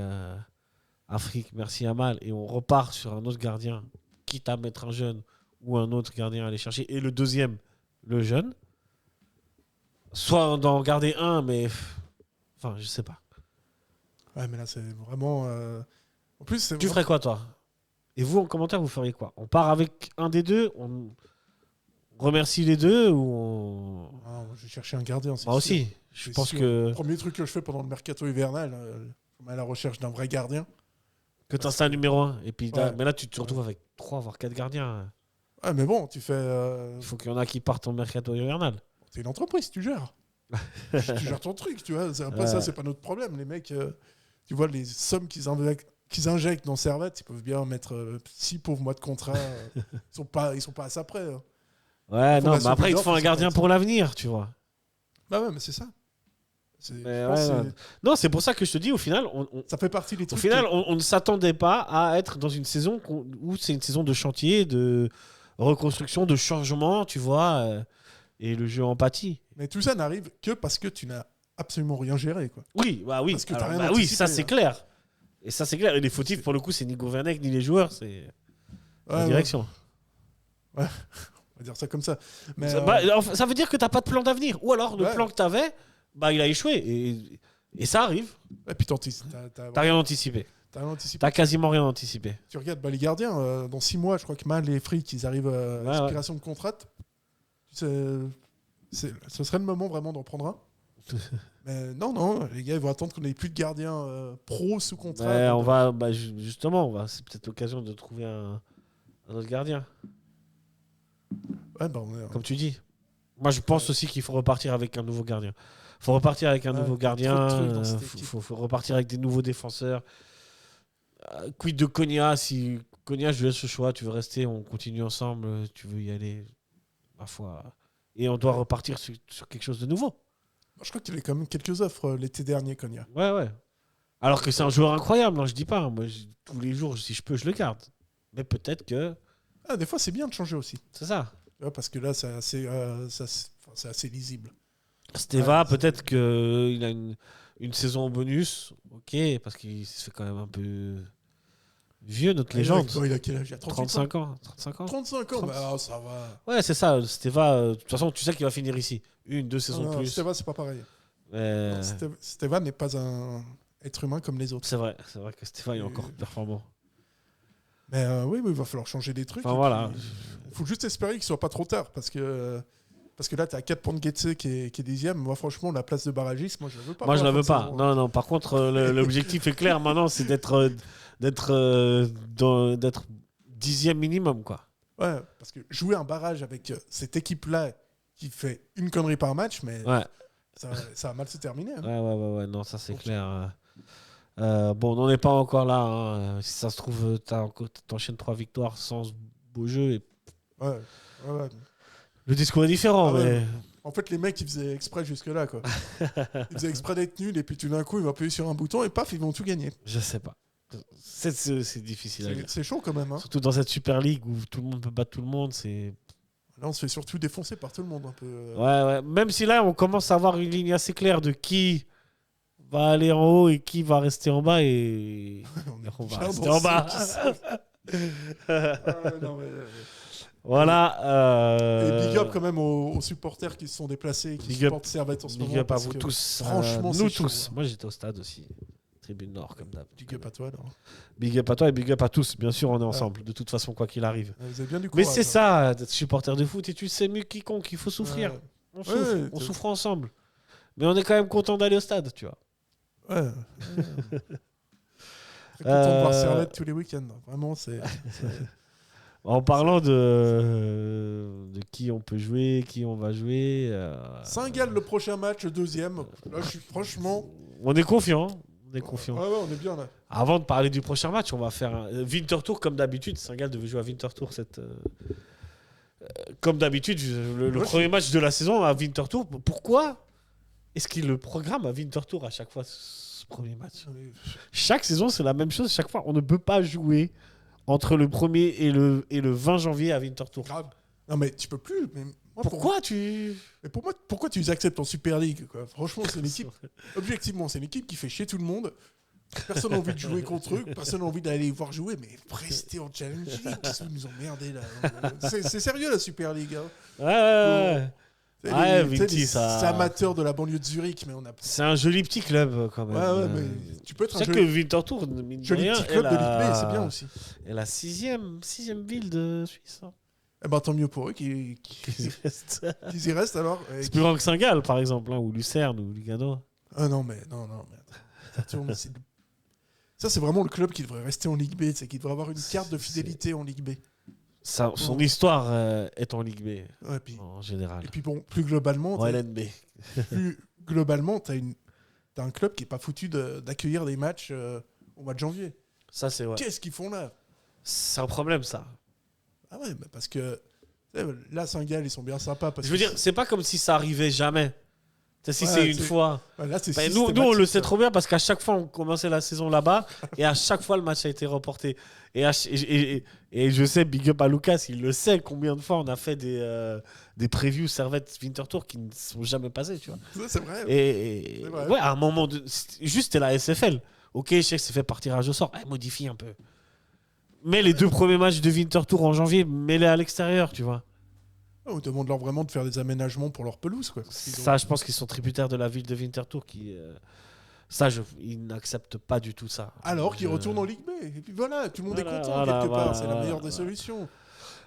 Afrique, merci Amal. Et on repart sur un autre gardien, quitte à mettre un jeune ou un autre gardien à aller chercher. Et le deuxième, le jeune. Soit on en garder un, mais. Enfin, je sais pas. Ouais, mais là, c'est vraiment. En plus, c'est Tu ferais quoi, toi? Et vous, en commentaire, vous feriez quoi? On part avec un des deux? On remercie les deux? Ou on... Ah, je vais chercher un gardien. c'est Moi sûr. aussi. Je C'est pense sûr. que. Le premier truc que je fais pendant le mercato hivernal, je mets à la recherche d'un vrai gardien. Que tu installes un numéro 1. Et puis, Ouais. mais là, tu te retrouves avec 3 voire 4 gardiens. Ouais, mais bon, tu fais. Il faut qu'il y en a qui partent en mercato hivernal. C'est une entreprise, tu gères. Tu gères ton truc, tu vois. Après, ça, c'est pas notre problème. Les mecs, tu vois, les sommes qu'ils injectent dans Servette, ils peuvent bien mettre 6 pauvres mois de contrat. Ils sont pas à ça près. Hein. Ouais, non, mais Fondation après, ils te Bildorf, font un c'est gardien pas pour l'avenir, tu vois. Bah ouais, mais c'est ça. Mais je pense ouais, que non. Non, c'est pour ça que je te dis, au final, ça fait partie des au trucs. final, on ne s'attendait pas à être dans une saison où c'est une saison de chantier, de reconstruction, de changement, tu vois. Et le jeu empathie. Mais tout ça n'arrive que parce que tu n'as absolument rien géré, quoi. Oui, oui. Parce que t'as Alors, rien oui, anticipé, ça c'est hein. clair. Et ça c'est clair. Et les fautifs, pour le coup, c'est ni Gourvenec ni les joueurs, c'est la Ouais, direction. On va dire ça comme ça. Mais, Ça veut dire que t'as pas de plan d'avenir. Ou alors le Ouais. plan que t'avais, il a échoué. Et ça arrive. et puis T'as rien anticipé. t'as rien anticipé. T'as quasiment rien anticipé. Tu regardes les gardiens, dans 6 mois, je crois que Mal et Frick, ils arrivent à expiration de contrat. Ce serait le moment vraiment d'en prendre un. Mais non, les gars, ils vont attendre qu'on ait plus de gardiens pro sous contrat. C'est peut-être l'occasion de trouver un autre gardien. Ouais, comme tu dis. Moi, je pense aussi qu'il faut repartir avec un nouveau gardien. Il faut repartir avec un nouveau gardien. Il faut repartir avec des nouveaux défenseurs. Quid de Konya? Si Konya, je laisse le choix. Tu veux rester, on continue ensemble. Tu veux y aller, ma foi. Et on doit repartir sur quelque chose de nouveau. Je crois qu'il y avait quand même quelques offres l'été dernier, Konya. Ouais. Alors que c'est un joueur incroyable, non, je dis pas. Moi, tous les jours, si je peux, je le garde. Mais peut-être que... des fois, c'est bien de changer aussi. C'est ça. Parce que là, c'est assez lisible. Steva, peut-être qu'il a une saison en bonus. Ok, parce qu'il se fait quand même un peu vieux, notre légende. Il a quel âge? Il a 35 ans. 35 ans. 35 ans, bah, ça va. Ouais, c'est ça. Steva, de toute façon, tu sais qu'il va finir ici. 1-2 saisons plus. Steva, c'est pas pareil. Steva n'est pas un être humain comme les autres. C'est vrai que Steva est encore performant. Mais oui, il va falloir changer des trucs. Enfin, voilà. Il faut juste espérer qu'il soit pas trop tard, parce que là, tu as 4 points de Getse qui est 10e. Moi, franchement, la place de barragiste, moi, je la veux pas. Moi, je la veux pas. Non. Par contre, l'objectif est clair maintenant, c'est d'être 10e minimum, quoi. Ouais, parce que jouer un barrage avec cette équipe-là qui fait une connerie par match, mais ça va mal se terminer. Hein. Ouais. Non, ça, c'est clair. Bon, on n'en est pas encore là. Hein. Si ça se trouve, t'enchaînes 3 victoires sans beau jeu. Ouais. Le discours est différent, mais... En fait, les mecs, ils faisaient exprès jusque-là, quoi. Ils faisaient exprès d'être nuls, et puis tout d'un coup, ils vont appuyer sur un bouton, et paf, ils vont tout gagner. Je sais pas. C'est difficile à dire. C'est chaud, quand même. Hein. Surtout dans cette Super League où tout le monde peut battre tout le monde, c'est... Là, on se fait surtout défoncer par tout le monde, un peu. Ouais. Même si là, on commence à avoir une ligne assez claire de qui va aller en haut et qui va rester en bas, et on va rester en bas. Voilà. Et big up quand même aux supporters qui se sont déplacés, qui supportent Servette en ce moment. Big up à vous tous. Franchement, nous chaud, tous. hein. Moi, j'étais au stade aussi. Tribune Nord, comme d'hab. Big up à toi, alors. Big up à toi et big up à tous. Bien sûr, on est ensemble. De toute façon, quoi qu'il arrive. Vous avez bien du courage. Mais c'est ça, d'être supporter de foot. Et tu sais mieux quiconque, il faut souffrir. On souffre. On souffre ensemble. Mais on est quand même content d'aller au stade, tu vois. Ouais. Très content de voir Servette tous les week-ends. Vraiment, c'est... En parlant de qui on peut jouer, qui on va jouer... Saint-Gall, le prochain match, le deuxième. Là, je suis franchement... On est confiant. On est on est bien là. Avant de parler du prochain match, on va faire un Winter Tour comme d'habitude. Saint-Gall devait jouer à Winter Tour comme d'habitude, le premier match de la saison à Winter Tour. Pourquoi est-ce qu'il le programme à Winter Tour à chaque fois, ce premier match? Chaque saison, c'est la même chose. Chaque fois, on ne peut pas jouer entre le 1er et le 20 janvier à Winter Tour. Grave. Non, mais tu peux plus. Mais moi, pourquoi tu les acceptes en Super League, quoi. Franchement, c'est une équipe. Objectivement, c'est une équipe qui fait chier tout le monde. Personne n'a envie de jouer contre eux. Personne n'a envie d'aller les voir jouer. Mais restez en Challenge League. Ils nous emmerdés, là. C'est sérieux, la Super League. Hein. Ouais. C'est amateur de la banlieue de Zurich, mais on a. C'est un joli petit club quand même. Ouais, mais tu peux être un joli... que Winter Tour, joli petit club de Ligue B, c'est bien aussi. Et la sixième ville de Suisse. Hein. Eh ben, tant mieux pour eux qu'ils y restent alors. C'est plus grand que Saint-Gall, par exemple, hein, ou Lucerne, ou Lugano. Ah non, mais ça, c'est vraiment le club qui devrait rester en Ligue B, qui devrait avoir une carte de fidélité en Ligue B. Son histoire est en Ligue B, en général. Et puis bon, plus globalement, en LNB. T'as un club qui n'est pas foutu d'accueillir des matchs au mois de janvier. Ça, c'est vrai. Qu'est-ce qu'ils font là? C'est un problème, ça. Ah ouais, parce que là, Saint-Gall, ils sont bien sympas. Je veux dire, c'est pas comme si ça arrivait jamais. Si c'est une fois. Là, nous, on le sait trop bien parce qu'à chaque fois, on commençait la saison là-bas et à chaque fois, le match a été reporté. Et je sais, big up à Lucas, il le sait combien de fois on a fait des previews Servette Winter Tour qui ne sont jamais passés, tu vois. C'est vrai. C'est vrai. Ouais, à un moment, juste c'était la SFL. Ok, je sais que c'est fait par tirage au sort. Modifie un peu. Mais les 2 premiers matchs de Winter Tour en janvier, mets-les à l'extérieur, tu vois. On demande-leur vraiment de faire des aménagements pour leur pelouse, quoi. Ça, je pense qu'ils sont tributaires de la ville de Winter Tour qui... ils n'acceptent pas du tout ça. Alors qu'ils retournent en Ligue B. Et puis voilà, tout le monde est content quelque part. C'est la meilleure des solutions.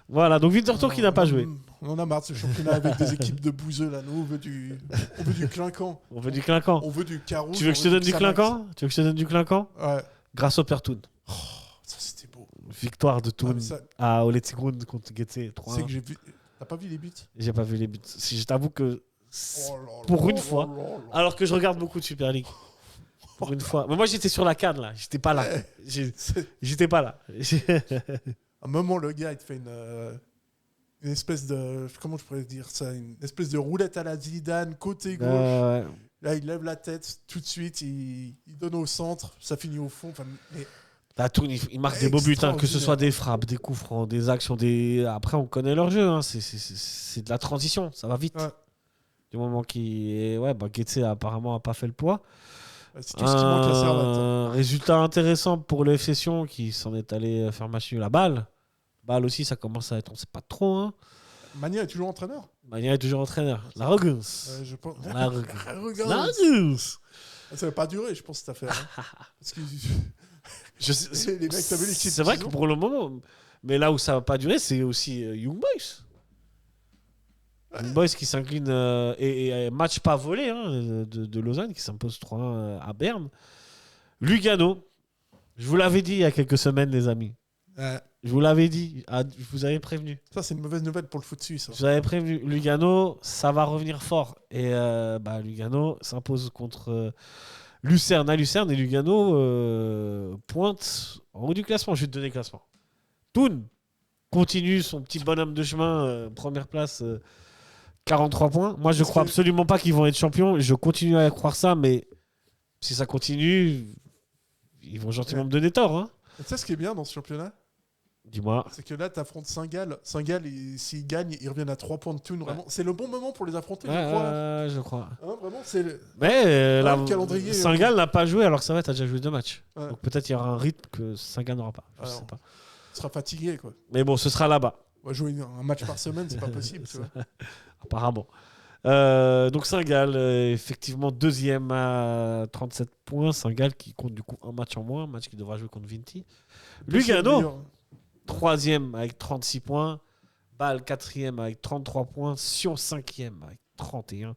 Voilà, donc Winterthur qui n'a pas joué. On en a marre de ce championnat avec des équipes de bouseux là. Nous, on veut du clinquant. On veut du clinquant. On veut du carreau. Tu veux que je te donne du clinquant? Tu veux que je te donne du clinquant? Ouais. Grâce au Père Toon. Oh, ça c'était beau. Victoire de Toon ça... à Oletigrund contre Getse 3-1. C'est que j'ai vu. T'as pas vu les buts? J'ai pas vu les buts. Si je t'avoue que Oh là pour là une là fois, là là. alors que je regarde beaucoup de Super League. Pour une fois. Mais moi j'étais sur la canne là, j'étais pas là. J'étais pas là. À un moment, le gars, il te fait une espèce de. Comment je pourrais dire ça? Une espèce de roulette à la Zidane, côté gauche. Là, il lève la tête tout de suite, il donne au centre, ça finit au fond. Enfin, mais... Là, Toon, il marque des beaux buts, hein, que ce soit des frappes, des coups francs, des actions, des. Après, on connaît leur jeu. Hein. C'est de la transition, ça va vite. Ouais. Du moment qu'il. Ouais, bah, Getse apparemment n'a pas fait le poids. C'est tout ce qui manque à Servette. Résultat intéressant pour le FC Sion qui s'en est allé faire match nul à Bâle. Bâle aussi, ça commence à être, on sait pas trop. Hein. Mania est toujours entraîneur? Mania est toujours entraîneur. La Ruggles. Je pense. La Ruggles. La Ruggles. Ça va pas durer, je pense, cette affaire. Hein. Parce que les mecs, t'as vu l'équipe. C'est vrai que pour le moment, mais là où ça va pas durer, c'est aussi Young Boys. Young Boys qui s'incline et match pas volé hein, de Lausanne qui s'impose 3-1 à Berne. Lugano, je vous l'avais dit il y a quelques semaines, les amis. Je vous l'avais dit, je vous avais prévenu. Ça, c'est une mauvaise nouvelle pour le foot suisse. Hein. Je vous avais prévenu. Lugano, ça va revenir fort. Et Lugano s'impose contre Lucerne à Lucerne. Et Lugano pointe en haut du classement. Je vais te donner le classement. Thun continue son petit bonhomme de chemin. Première place, 43 points. Moi, je crois absolument pas qu'ils vont être champions. Je continue à croire ça. Mais si ça continue, ils vont gentiment me donner tort. Hein. Tu sais ce qui est bien dans ce championnat? Dis-moi. C'est que là, tu affrontes Saint-Gall. Saint-Gall, s'ils gagnent, ils reviennent à 3 points de Thun. Vraiment. C'est le bon moment pour les affronter, je crois. Hein, vraiment, c'est Mais le calendrier. Saint-Gall n'a pas joué alors que Servette a déjà joué 2 matchs. Ouais. Donc peut-être il y aura un rythme que Saint-Gall n'aura pas. Je sais pas. Tu seras fatigué, quoi. Mais bon, ce sera là-bas. On va jouer un match par semaine, c'est pas possible. Tu vois. Apparemment. Donc Saint-Gall, effectivement, deuxième à 37 points. Saint-Gall qui compte du coup un match en moins, un match qui devra jouer contre Vinti. Lugano, troisième avec 36 points. Bâle, quatrième avec 33 points. Sion, cinquième avec 31.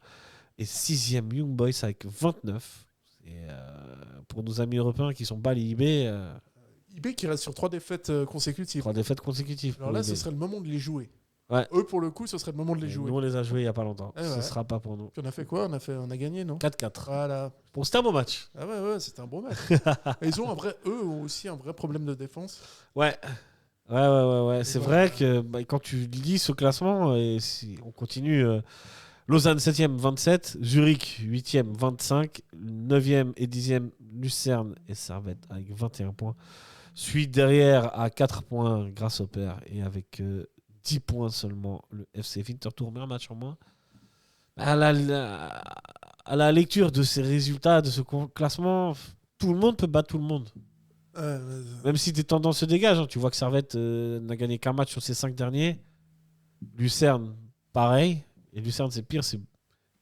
Et sixième, Young Boys avec 29. Et pour nos amis européens qui sont Bâle et IB... IB qui reste sur 3 défaites consécutives. 3 défaites consécutives. Alors là, ce serait le moment de les jouer. Ouais. Eux, pour le coup, ce serait le moment de les jouer. Nous, on les a joués il n'y a pas longtemps. Ouais. Ce sera pas pour nous. Puis on a fait quoi? On a gagné, non? 4-4. Voilà. Bon, c'était un beau match. Ah ouais, c'était un bon match. Ils ont eux ont aussi un vrai problème de défense. Ouais. C'est vrai que quand tu lis ce classement, et si on continue, Lausanne 7e, 27, Zurich 8e, 25, 9e et 10e, Lucerne et Servette avec 21 points. Suite derrière à 4 points grâce au père et avec 10 points seulement le FC Winterthur, mais un match en moins. À la lecture de ces résultats, de ce classement, tout le monde peut battre tout le monde. Même si tes tendances se dégagent, hein. Tu vois que Servette n'a gagné qu'un match sur ses 5 derniers. Lucerne, pareil. Et Lucerne, c'est pire, c'est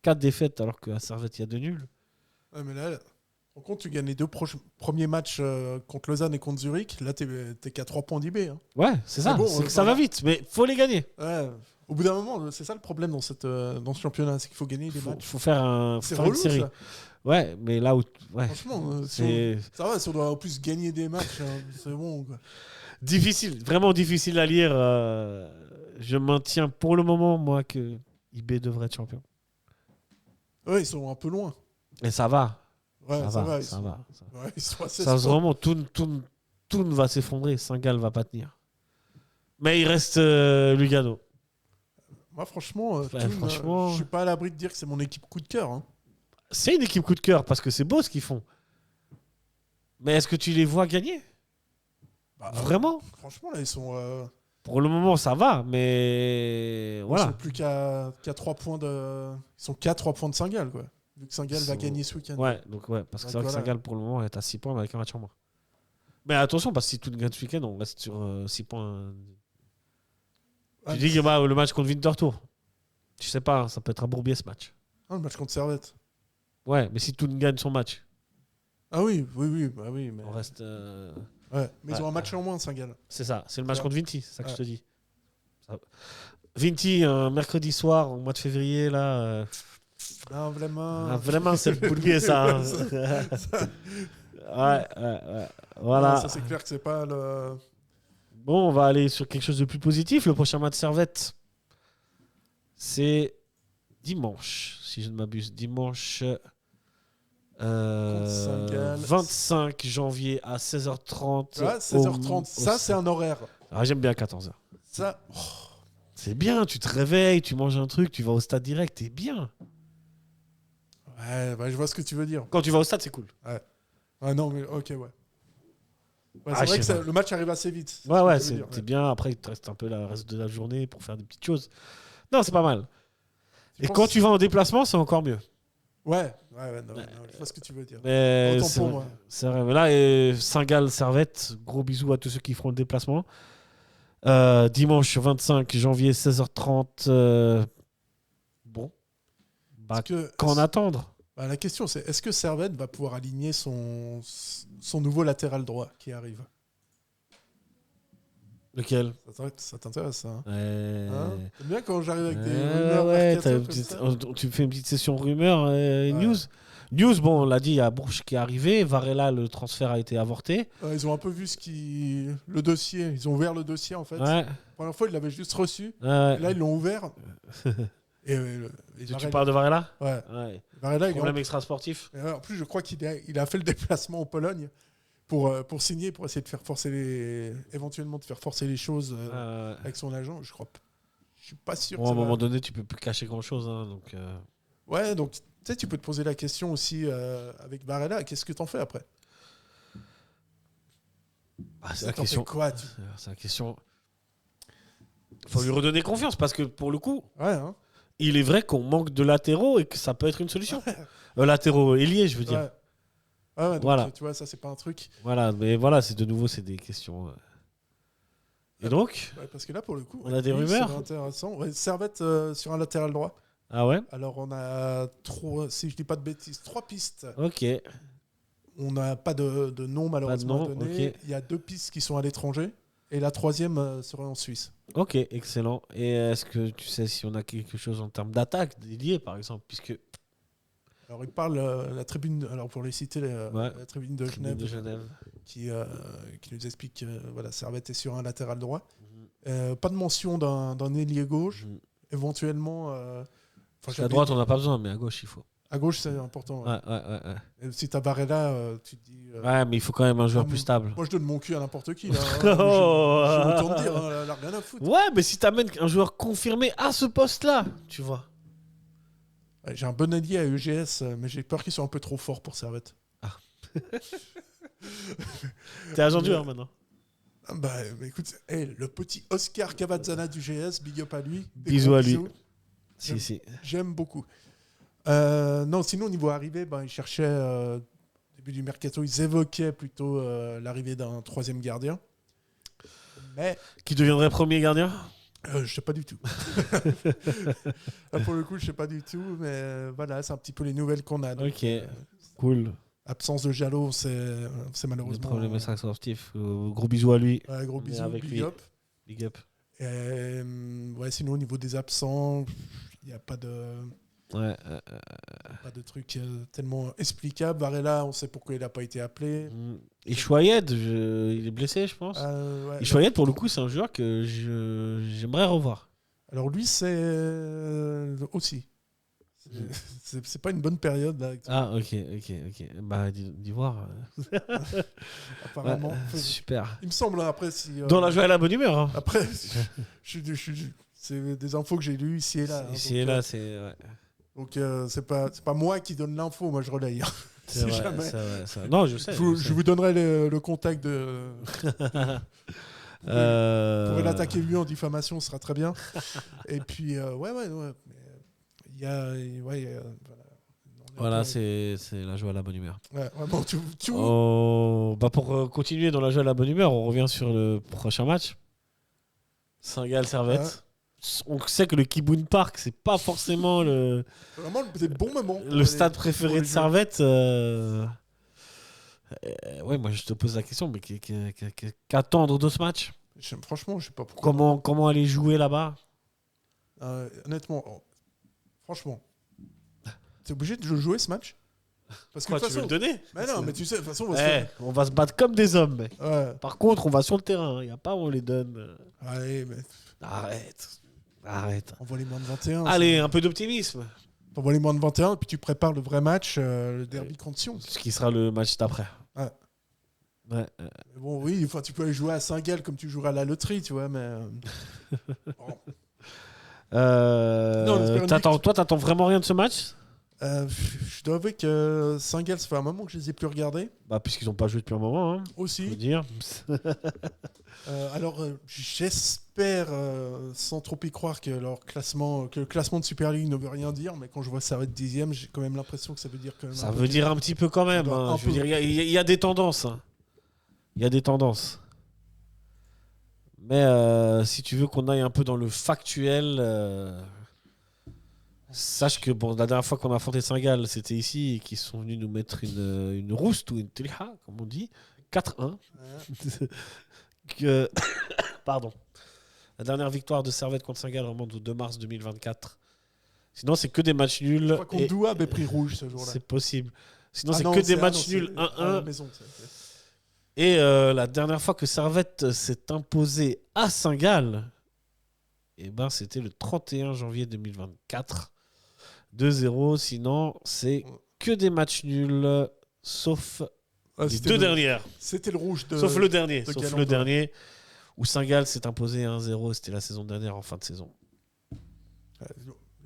4 défaites alors qu'à Servette, il y a 2 nuls. Ouais, mais là, en compte, tu gagnes les 2 premiers matchs contre Lausanne et contre Zurich. Là, t'es qu'à 3 points d'IB. Hein. Ouais, c'est ça. Bon, c'est que ça va vite, mais faut les gagner. Ouais. Au bout d'un moment, c'est ça le problème dans ce championnat, c'est qu'il faut gagner des matchs. Faut faire une série. Ça. Ouais, mais là où... Ouais. Franchement, ça va, si on doit en plus gagner des matchs, hein, c'est bon. Quoi. Difficile, vraiment difficile à lire. Je maintiens pour le moment, moi, que IB devrait être champion. Ouais, ils sont un peu loin. Et ça va. Ouais, ça va. Ouais, ils sont assez ça vraiment, Thun va s'effondrer. Saint-Gall va pas tenir. Mais il reste Lugano. Moi, franchement, franchement... je suis pas à l'abri de dire que c'est mon équipe coup de cœur. Hein. C'est une équipe coup de cœur parce que c'est beau ce qu'ils font. Mais est-ce que tu les vois gagner? Vraiment? Franchement, là, ils sont... Pour le moment, ça va, mais voilà. Ils sont plus qu'à 3 points de... Ils sont qu'à 3 points de Saint-Gall, quoi. Vu que Saint-Gall va gagner ce week-end. Ouais, parce que c'est vrai que Saint-Gall, pour le moment, est à 6 points avec un match en moins. Mais attention, parce que si tout gagne ce week-end, on reste sur 6 points. Tu dis que le match contre Winterthur, je sais pas, ça peut être à Bourbier ce match. Ah, le match contre Servette. Ouais, mais si tout gagne son match. Ah oui, mais... On reste... Ouais, mais ils ont un match en moins, Saint-Gall. C'est ça, c'est le match contre Vinti, c'est ça que je te dis. Vinti, un mercredi soir au mois de février, là. Non, vraiment. Vraiment, c'est le boulbier, ça. Hein. Ouais. Voilà. Ouais, ça, c'est clair que c'est pas le. Bon, on va aller sur quelque chose de plus positif. Le prochain match Servette, c'est dimanche, si je ne m'abuse. Dimanche 25 janvier à 16h30. Ouais, 16h30. Ça, c'est un horaire. Ah, j'aime bien 14h. Ça. C'est bien, tu te réveilles, tu manges un truc, tu vas au stade direct, t'es bien. Ouais, je vois ce que tu veux dire. Quand tu vas au stade, c'est cool. Ouais. Ah non, mais ok, ouais. C'est Ah, vrai que le match arrive assez vite. Ouais, c'est bien. Après, il te reste un peu le reste de la journée pour faire des petites choses. Non, c'est pas mal. Et quand tu vas en déplacement, c'est encore mieux. Ouais, non, je vois ce que tu veux dire. Mais autant pour moi. C'est vrai. Mais là, Saint-Gall, Servette, gros bisous à tous ceux qui feront le déplacement. Dimanche 25 janvier, 16h30. Bon. Qu'en attendre? La question, c'est est-ce que Servette va pouvoir aligner son nouveau latéral droit qui arrive? Lequel? Ça t'intéresse, ça, hein? Ouais. T'aimes bien quand j'arrive avec des rumeurs mercato comme ça. Tu me fais une petite session rumeurs news. News, bon, on l'a dit, il y a Bourges qui est arrivé. Varela, le transfert a été avorté. Ils ont un peu vu le dossier. Ils ont ouvert le dossier, en fait. Ouais. La première fois, ils l'avaient juste reçu. Ouais. Et là, ils l'ont ouvert. Et tu parles de Varela? Ouais. Varela, problème extra-sportif. En plus, je crois qu'il a fait le déplacement en Pologne pour signer, pour essayer de faire forcer éventuellement de faire forcer les choses avec son agent. Je suis pas sûr. Bon, à un moment donné, tu peux plus cacher grand-chose. Hein, donc, ouais, donc tu sais, tu peux te poser la question aussi avec Varela. Qu'est-ce que t'en fais après? C'est la question. Quoi, c'est la question. Faut lui redonner confiance parce que pour le coup. Ouais. Hein. Il est vrai qu'on manque de latéraux et que ça peut être une solution. Latéraux ailiers, je veux dire. Ouais, donc, voilà. Tu vois, ça, c'est pas un truc. Voilà, mais voilà, c'est des questions. Et donc parce que là, pour le coup, on a des rumeurs. C'est intéressant. Ouais, Servette sur un latéral droit. Ah ouais? Alors, on a si je dis pas de bêtises, 3 pistes. Ok. On n'a pas de nom, malheureusement, donné. Okay. Il y a 2 pistes qui sont à l'étranger. Et la 3e serait en Suisse. Ok, excellent. Et est-ce que tu sais si on a quelque chose en termes d'attaque dédié, par exemple, puisque... Alors, il parle la tribune, alors pour les citer, la tribune de Genève, qui nous explique que Servette est sur un latéral droit. Pas de mention d'un ailier gauche. Éventuellement... à droite, on n'a pas besoin, mais à gauche, il faut. À gauche, c'est important. Ouais. Et si t'as Varela, tu te dis... Ouais, mais il faut quand même un joueur plus stable. Moi, je donne mon cul à n'importe qui. Là, hein. Je autant te dire, elle a rien à foutre. Ouais, mais si t'amènes un joueur confirmé à ce poste-là, tu vois. Ouais, j'ai un bon allié à EGS, mais j'ai peur qu'ils soient un peu trop forts pour Servette. Ah. T'es agent du maintenant. Bah écoute, le petit Oscar Cavazzana du GS, big up à lui. Bisous à lui. Si. J'aime beaucoup. Non, sinon, au niveau arrivée, ils cherchaient, début du mercato, ils évoquaient plutôt l'arrivée d'un 3e gardien. Mais... Qui deviendrait premier gardien? Je sais pas du tout. Là, pour le coup, je sais pas du tout, mais voilà, c'est un petit peu les nouvelles qu'on a. Donc, ok, cool. Absence de Jalot, c'est malheureusement... Le problème est sportif. Gros bisous à lui. Ouais, gros bisous, avec big lui. up. Big up. Sinon, au niveau des absents, il n'y a pas de... Pas de truc tellement explicable. Varela, on sait pourquoi il n'a pas été appelé. Et Chouayed, il est blessé, je pense. Et Chouayed, pour le coup, c'est un joueur que j'aimerais revoir. Alors lui, c'est aussi. C'est pas une bonne période. Là, ah, ok. Bah, d'Ivoire. Apparemment. Super. Il me semble, après, si... Dans la joie et la bonne humeur. Hein. Après, c'est des infos que j'ai lues ici et là. Ici et là, c'est... Ouais. Donc, c'est pas moi qui donne l'info, moi je relaye. C'est vrai. Non, je sais. Je vous donnerai le contact de... Vous pourrez l'attaquer lui en diffamation, ce sera très bien. Et puis, il y a... Voilà, c'est la joie à la bonne humeur. Ouais, vraiment, pour continuer dans la joie à la bonne humeur, on revient sur le prochain match. Saint-Gall-Servette. Ouais. On sait que le Kibun Park, c'est pas forcément le bon moment. Le stade préféré de Servette. Ouais, moi je te pose la question, mais qu'attendre de ce match? Franchement, je sais pas pourquoi. Comment aller jouer là-bas? Honnêtement, franchement, t'es obligé de le jouer ce match? Parce que Quoi, de toute tu veux le façon... donner? Mais non, mais tu sais, de toute façon, On va se battre comme des hommes, mec. Ouais. Par contre, on va sur le terrain. Il n'y a pas où on les donne. Allez, mais Arrête. envoie les moins de 21. Allez, un peu d'optimisme. T'envoies les moins de 21, puis tu prépares le vrai match, le derby contre Sion. Ce qui sera le match d'après. Ouais. Ouais. Mais bon, oui, enfin, tu peux aller jouer à Saint-Gall comme tu jouerais à la loterie, tu vois, mais... bon. Toi, t'attends vraiment rien de ce match? Je dois avouer que Saint-Gall, ça fait un moment que je les ai plus regardés. Bah, puisqu'ils n'ont pas joué depuis un moment, hein, faut Aussi. dire. Alors, j'espère, sans trop y croire, que le classement de Super League ne veut rien dire, mais quand je vois ça va être 10e, j'ai quand même l'impression que ça veut dire quand même. Ça veut dire un petit peu quand même. Hein. Je veux dire, il y a des tendances. Hein. Il y a des tendances. Mais si tu veux qu'on aille un peu dans le factuel, sache que bon, la dernière fois qu'on a affronté Saint-Gall, c'était ici et qu'ils sont venus nous mettre une rouste ou une teliha, comme on dit, 4-1. Ouais. Pardon. La dernière victoire de Servette contre Saint-Gall remonte au 2 mars 2024. Sinon, c'est que des matchs nuls. Je crois qu'on Douab est pris rouge ce jour-là. C'est possible. Sinon, c'est que des matchs nuls 1-1. À la maison, Et la dernière fois que Servette s'est imposé à Saint-Gall, c'était le 31 janvier 2024. 2-0. Sinon, c'est que des matchs nuls, sauf les deux dernières. C'était le rouge de. Sauf le dernier. de Sauf le dernier, où Saint-Gall s'est imposé 1-0. C'était la saison dernière, en fin de saison.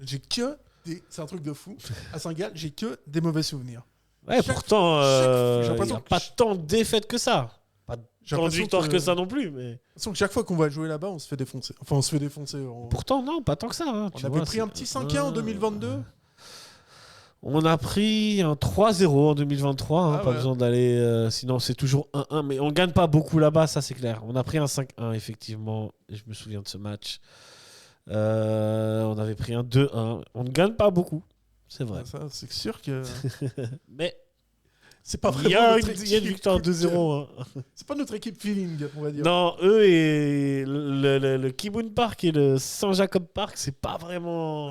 J'ai que des. C'est un truc de fou. À Saint-Gall, j'ai que des mauvais souvenirs. Ouais, pourtant, j'ai il l'impression n'y a pas tant de défaites que ça. Pas tant de victoires que ça non plus. Mais... De toute façon, chaque fois qu'on va jouer là-bas, on se fait défoncer. Enfin, on se fait défoncer. Pourtant, non, pas tant que ça. Hein, on avait pris un petit 5-1 en 2022. On a pris un 3-0 en 2023. Hein, pas besoin d'aller. Sinon, c'est toujours 1-1. Mais on ne gagne pas beaucoup là-bas, ça c'est clair. On a pris un 5-1, effectivement. Et je me souviens de ce match. On avait pris un 2-1. On ne gagne pas beaucoup. C'est vrai. Ça, c'est sûr que. Mais. C'est pas vraiment. Il y a une victoire 2-0. Hein. C'est pas notre équipe feeling, on va dire. Non, eux et le Kibun Park et le Saint-Jacob Park, c'est pas vraiment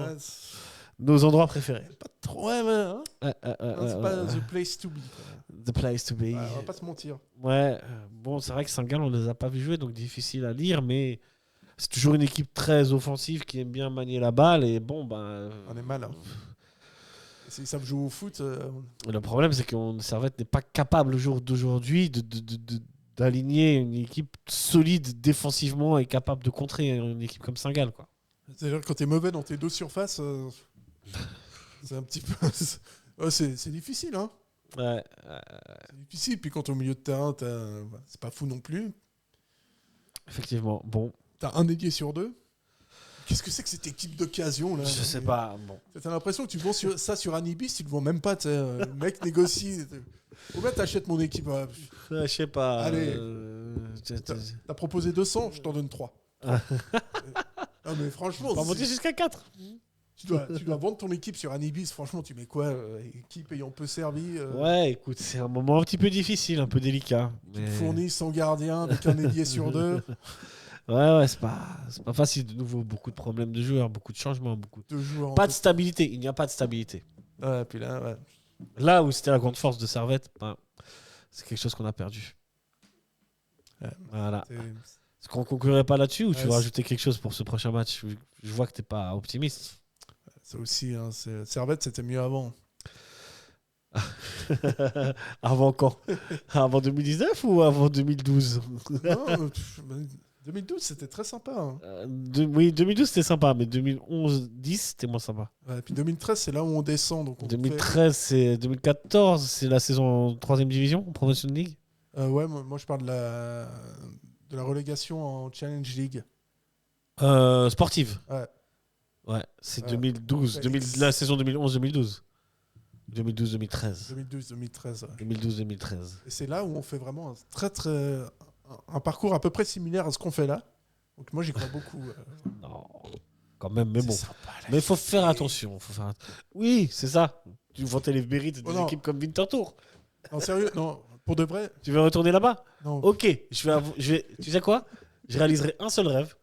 nos endroits préférés. Pas trop, hein. C'est pas the place to be. The place to be. Ouais, on va pas se mentir. Ouais, bon, c'est vrai que Saint-Gall, on les a pas vu jouer, donc difficile à lire, mais c'est toujours une équipe très offensive qui aime bien manier la balle, et bon, on est mal, hein. S'ils savent jouer au foot. Le problème, c'est que Servette n'est pas capable au jour d'aujourd'hui d'aligner une équipe solide défensivement et capable de contrer une équipe comme Saint-Gall, quoi. C'est-à-dire que quand t'es mauvais dans tes deux surfaces, c'est un petit peu. C'est difficile, hein. Ouais. C'est difficile. Puis quand t'es au milieu de terrain, c'est pas fou non plus. Effectivement. Bon. T'as un ailier sur deux. Qu'est-ce que c'est que cette équipe d'occasion là? Je sais pas. Bon. T'as l'impression que tu vends ça sur Anibis, tu le vends même pas. Le mec négocie. Au moins, t'achètes mon équipe. Je sais pas. Allez. T'as proposé 200, je t'en donne 3. Non, mais franchement. On va monter jusqu'à 4. Tu dois vendre ton équipe sur Anibis. Franchement, tu mets quoi? Équipe ayant peu servi. Ouais, écoute, c'est un moment un petit peu difficile, un peu délicat. Tu fournis 100 gardiens avec un ailier sur deux. Ouais, c'est pas facile. De nouveau, beaucoup de problèmes de joueurs, beaucoup de changements, pas de stabilité. Il n'y a pas de stabilité. Ouais, puis là, ouais. Là où c'était la grande force de Servette, c'est quelque chose qu'on a perdu. Ouais. Voilà. Est-ce qu'on conclurait pas là-dessus ou tu veux rajouter quelque chose pour ce prochain match? Je vois que t'es pas optimiste. Ça aussi, hein, Servette, c'était mieux avant. Avant quand? Avant 2019 ou avant 2012? Non, 2012, c'était très sympa. Hein. Oui, 2012, c'était sympa, mais 2011-10, c'était moins sympa. Ouais, puis 2013, c'est là où on descend. Donc 2013, c'est 2014, c'est la saison en 3e division, en Promotion League. Ouais, moi je parle de la relégation en Challenge League. Sportive. Ouais, c'est 2012, la saison 2011-2012. 2012-2013. 2012-2013. Ouais. 2012-2013. Et c'est là où on fait vraiment un parcours à peu près similaire à ce qu'on fait là. Donc moi j'y crois beaucoup. Non, quand même, mais bon. Sympa, mais il faut faire attention. Oui, c'est ça. Tu vantais les mérites des équipes comme Winterthur. Non, sérieux, non, pour de vrai. Tu veux retourner là-bas? Non. Ok, je vais. Tu sais quoi? je réaliserai un seul rêve,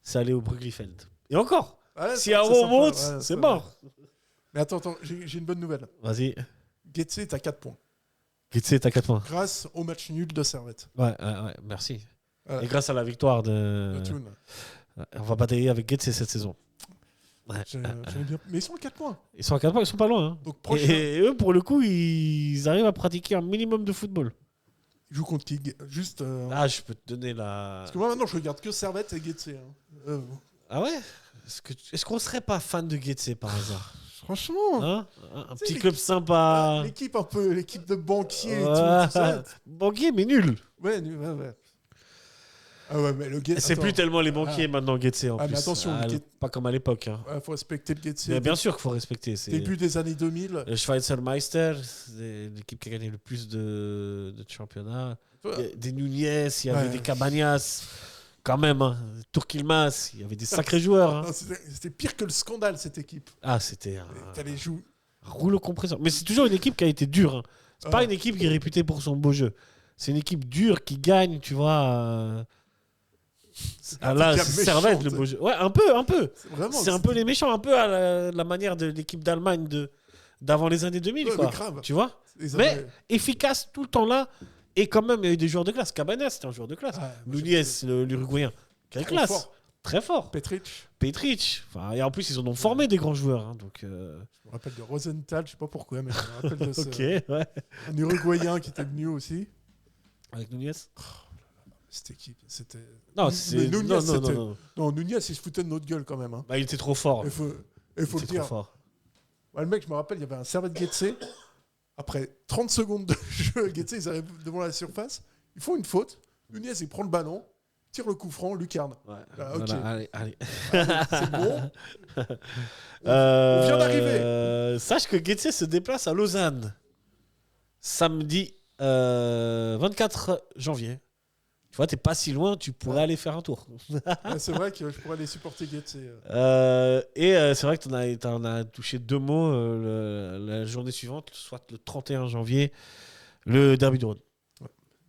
c'est aller au Brugge-Liefeld. Et encore, Ouais, si ça, un c'est haut sympa, monte, ouais, c'est mort. Mais attends, j'ai une bonne nouvelle. Vas-y, Getse est à 4 points. Getse est à 4 points. Grâce au match nul de Servette. Ouais, merci. Voilà. Et grâce à la victoire de... De Thun. On va batailler avec Getse cette saison. Ouais. J'allais dire- Mais ils sont à 4 points. Ils sont à 4 points, ils sont pas loin. Hein. Donc prochain, Et eux, pour le coup, ils arrivent à pratiquer un minimum de football. ils jouent contre qui Juste. Ah, je peux te donner la... Parce que moi maintenant je regarde que Servette et Getse. Hein. Ah ouais Est-ce qu'on serait pas fan de Getse par hasard Franchement. Hein Un C'est petit les- club sympa. L'équipe un peu, l'équipe de banquiers et tout, Ouais. tout ça. Banquier, mais nul. Ouais, ouais. Ah ouais, mais le Getse. C'est plus tellement les banquiers maintenant, Getse en Ah, plus. mais attention, le Getse- pas comme à l'époque. Hein. Il faut respecter le Getse. Mais bien sûr qu'il faut respecter. C'est Début des années 2000. le Schweizermeister, c'est l'équipe qui a gagné le plus de championnats. Il y a des Nunez, il y avait Ouais. des Cabanas. Quand même, hein. Tourkilmas, il y avait des sacrés joueurs. Hein. Non, c'était pire que le scandale, cette équipe. Ah, c'était un T'allais jouer. rouleau compresseur. Mais c'est toujours une équipe qui a été dure. Hein. C'est pas Ouais. une équipe qui est réputée pour son beau jeu. C'est une équipe dure qui gagne, tu vois. Ah là, bien c'est Servette méchante. le beau jeu. Ouais, un peu. Vraiment. C'est un peu les méchants, un peu à la manière de l'équipe d'Allemagne d'avant les années 2000, Ouais, quoi. mais grave. Tu vois Ils Mais avaient- efficace tout le temps là. Et quand même, il y a eu des joueurs de classe. Cabanas, c'était un joueur de classe. Ah, moi, Nunez, l'Uruguayen. Quelle Trop classe. fort. Très fort. Petric. Petric. Enfin, et en plus, ils en ont formé des grands joueurs. Hein, donc, Je me rappelle de Rosenthal, je sais pas pourquoi, mais je me rappelle de ce, ok, ouais. un Uruguayen qui était venu aussi. Avec Nunez. Cette équipe, c'était. Non, Mais c'est. Nunez, Non, non, c'était- non. Non, Nunez, il se foutait de notre gueule quand même. Hein. Bah, il était trop fort. Il faut Il le était dire. trop fort. Ouais, le mec, je me rappelle, il y avait un Servette Getse. Après 30 secondes de jeu, Getse, ils arrivent devant la surface. Ils font une faute. Nunez, il prend le ballon, tire le coup franc, lucarne. Ouais. Ah, ok. Voilà, allez. C'est bon. On vient d'arriver. Sache que Getse se déplace à Lausanne samedi 24 janvier. Tu vois, t'es pas si loin, tu pourrais aller faire un tour. Ouais, c'est vrai que je pourrais aller supporter Getse. C'est vrai que t'en as touché 2 mots la journée suivante, soit le 31 janvier, le derby du Rhône. Ouais.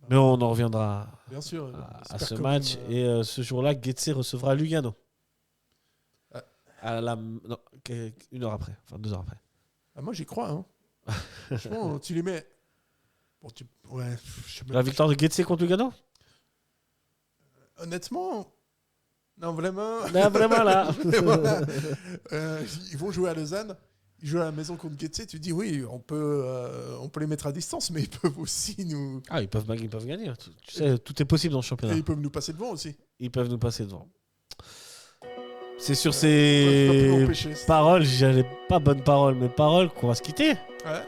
Mais on en reviendra Bien sûr. à j'espère ce que match. même, Et ce jour-là, Getse recevra Lugano. Ah. Non, 1 heure après, enfin 2 heures après. moi, j'y crois. Hein. Franchement, tu les mets. Bon, ouais, je sais même La pas. victoire de Getse contre Lugano. Honnêtement, non, vraiment. Là, vraiment là. Voilà. Ils vont jouer à Lausanne. Ils jouent à la maison contre Getse. Tu dis oui, on peut les mettre à distance, mais ils peuvent aussi nous. Ah, ils peuvent gagner. Tu sais, tout est possible dans le Et championnat. ils peuvent nous passer devant aussi. Ils peuvent nous passer devant. C'est sur Tu peux plus ces l'empêcher. paroles, j'avais pas bonne parole, mais paroles qu'on va se quitter. Ouais.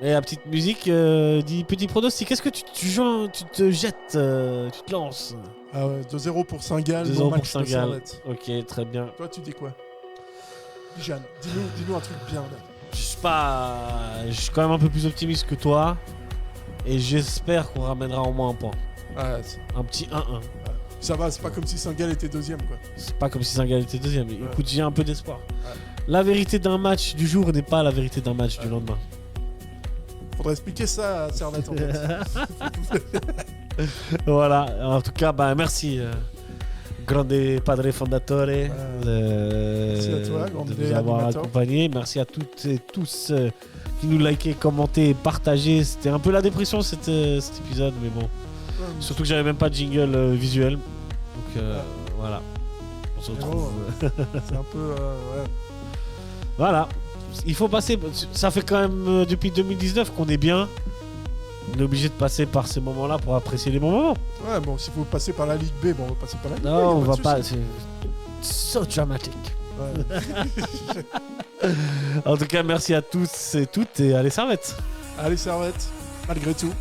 Et la petite musique dit petit pronostic. Qu'est-ce que tu te jettes, tu te lances? Ah ouais, 2-0 pour Saint-Gall. 2-0 bon pour match de Saint-Gall. Servette. Ok, très bien. Toi, tu dis quoi Jeanne, dis-nous un truc bien. Là. Je suis quand même un peu plus optimiste que toi. Et j'espère qu'on ramènera au moins un point. Ouais, Un petit 1-1. ça va, c'est pas comme si Saint-Gall était deuxième, quoi. C'est pas comme si Saint-Gall était deuxième. Ouais. Écoute, j'ai un peu d'espoir. Ouais. La vérité d'un match du jour n'est pas la vérité d'un match du lendemain. Faudrait expliquer ça à Servette, en fait. Voilà, en tout cas, merci. Grande Padre Fondatore Merci à toi, grande de nous avoir animateur. accompagnés. Merci à toutes et tous qui nous likaient, commentaient, partagez. C'était un peu la dépression cet épisode, mais bon. Surtout que j'avais même pas de jingle visuel. Donc voilà. On se Mais retrouve. C'est un peu. Ouais. Voilà. Il faut passer. Ça fait quand même depuis 2019 qu'on est bien. On est obligé de passer par ces moments-là pour apprécier les bons moments. Ouais, bon, si vous passez par la Ligue B, bon, on va passer par la Ligue B. y a Non, on de va souci. pas. C'est so dramatique. Ouais. En tout cas, merci à tous et toutes et allez Servette. Allez, Servette, malgré tout.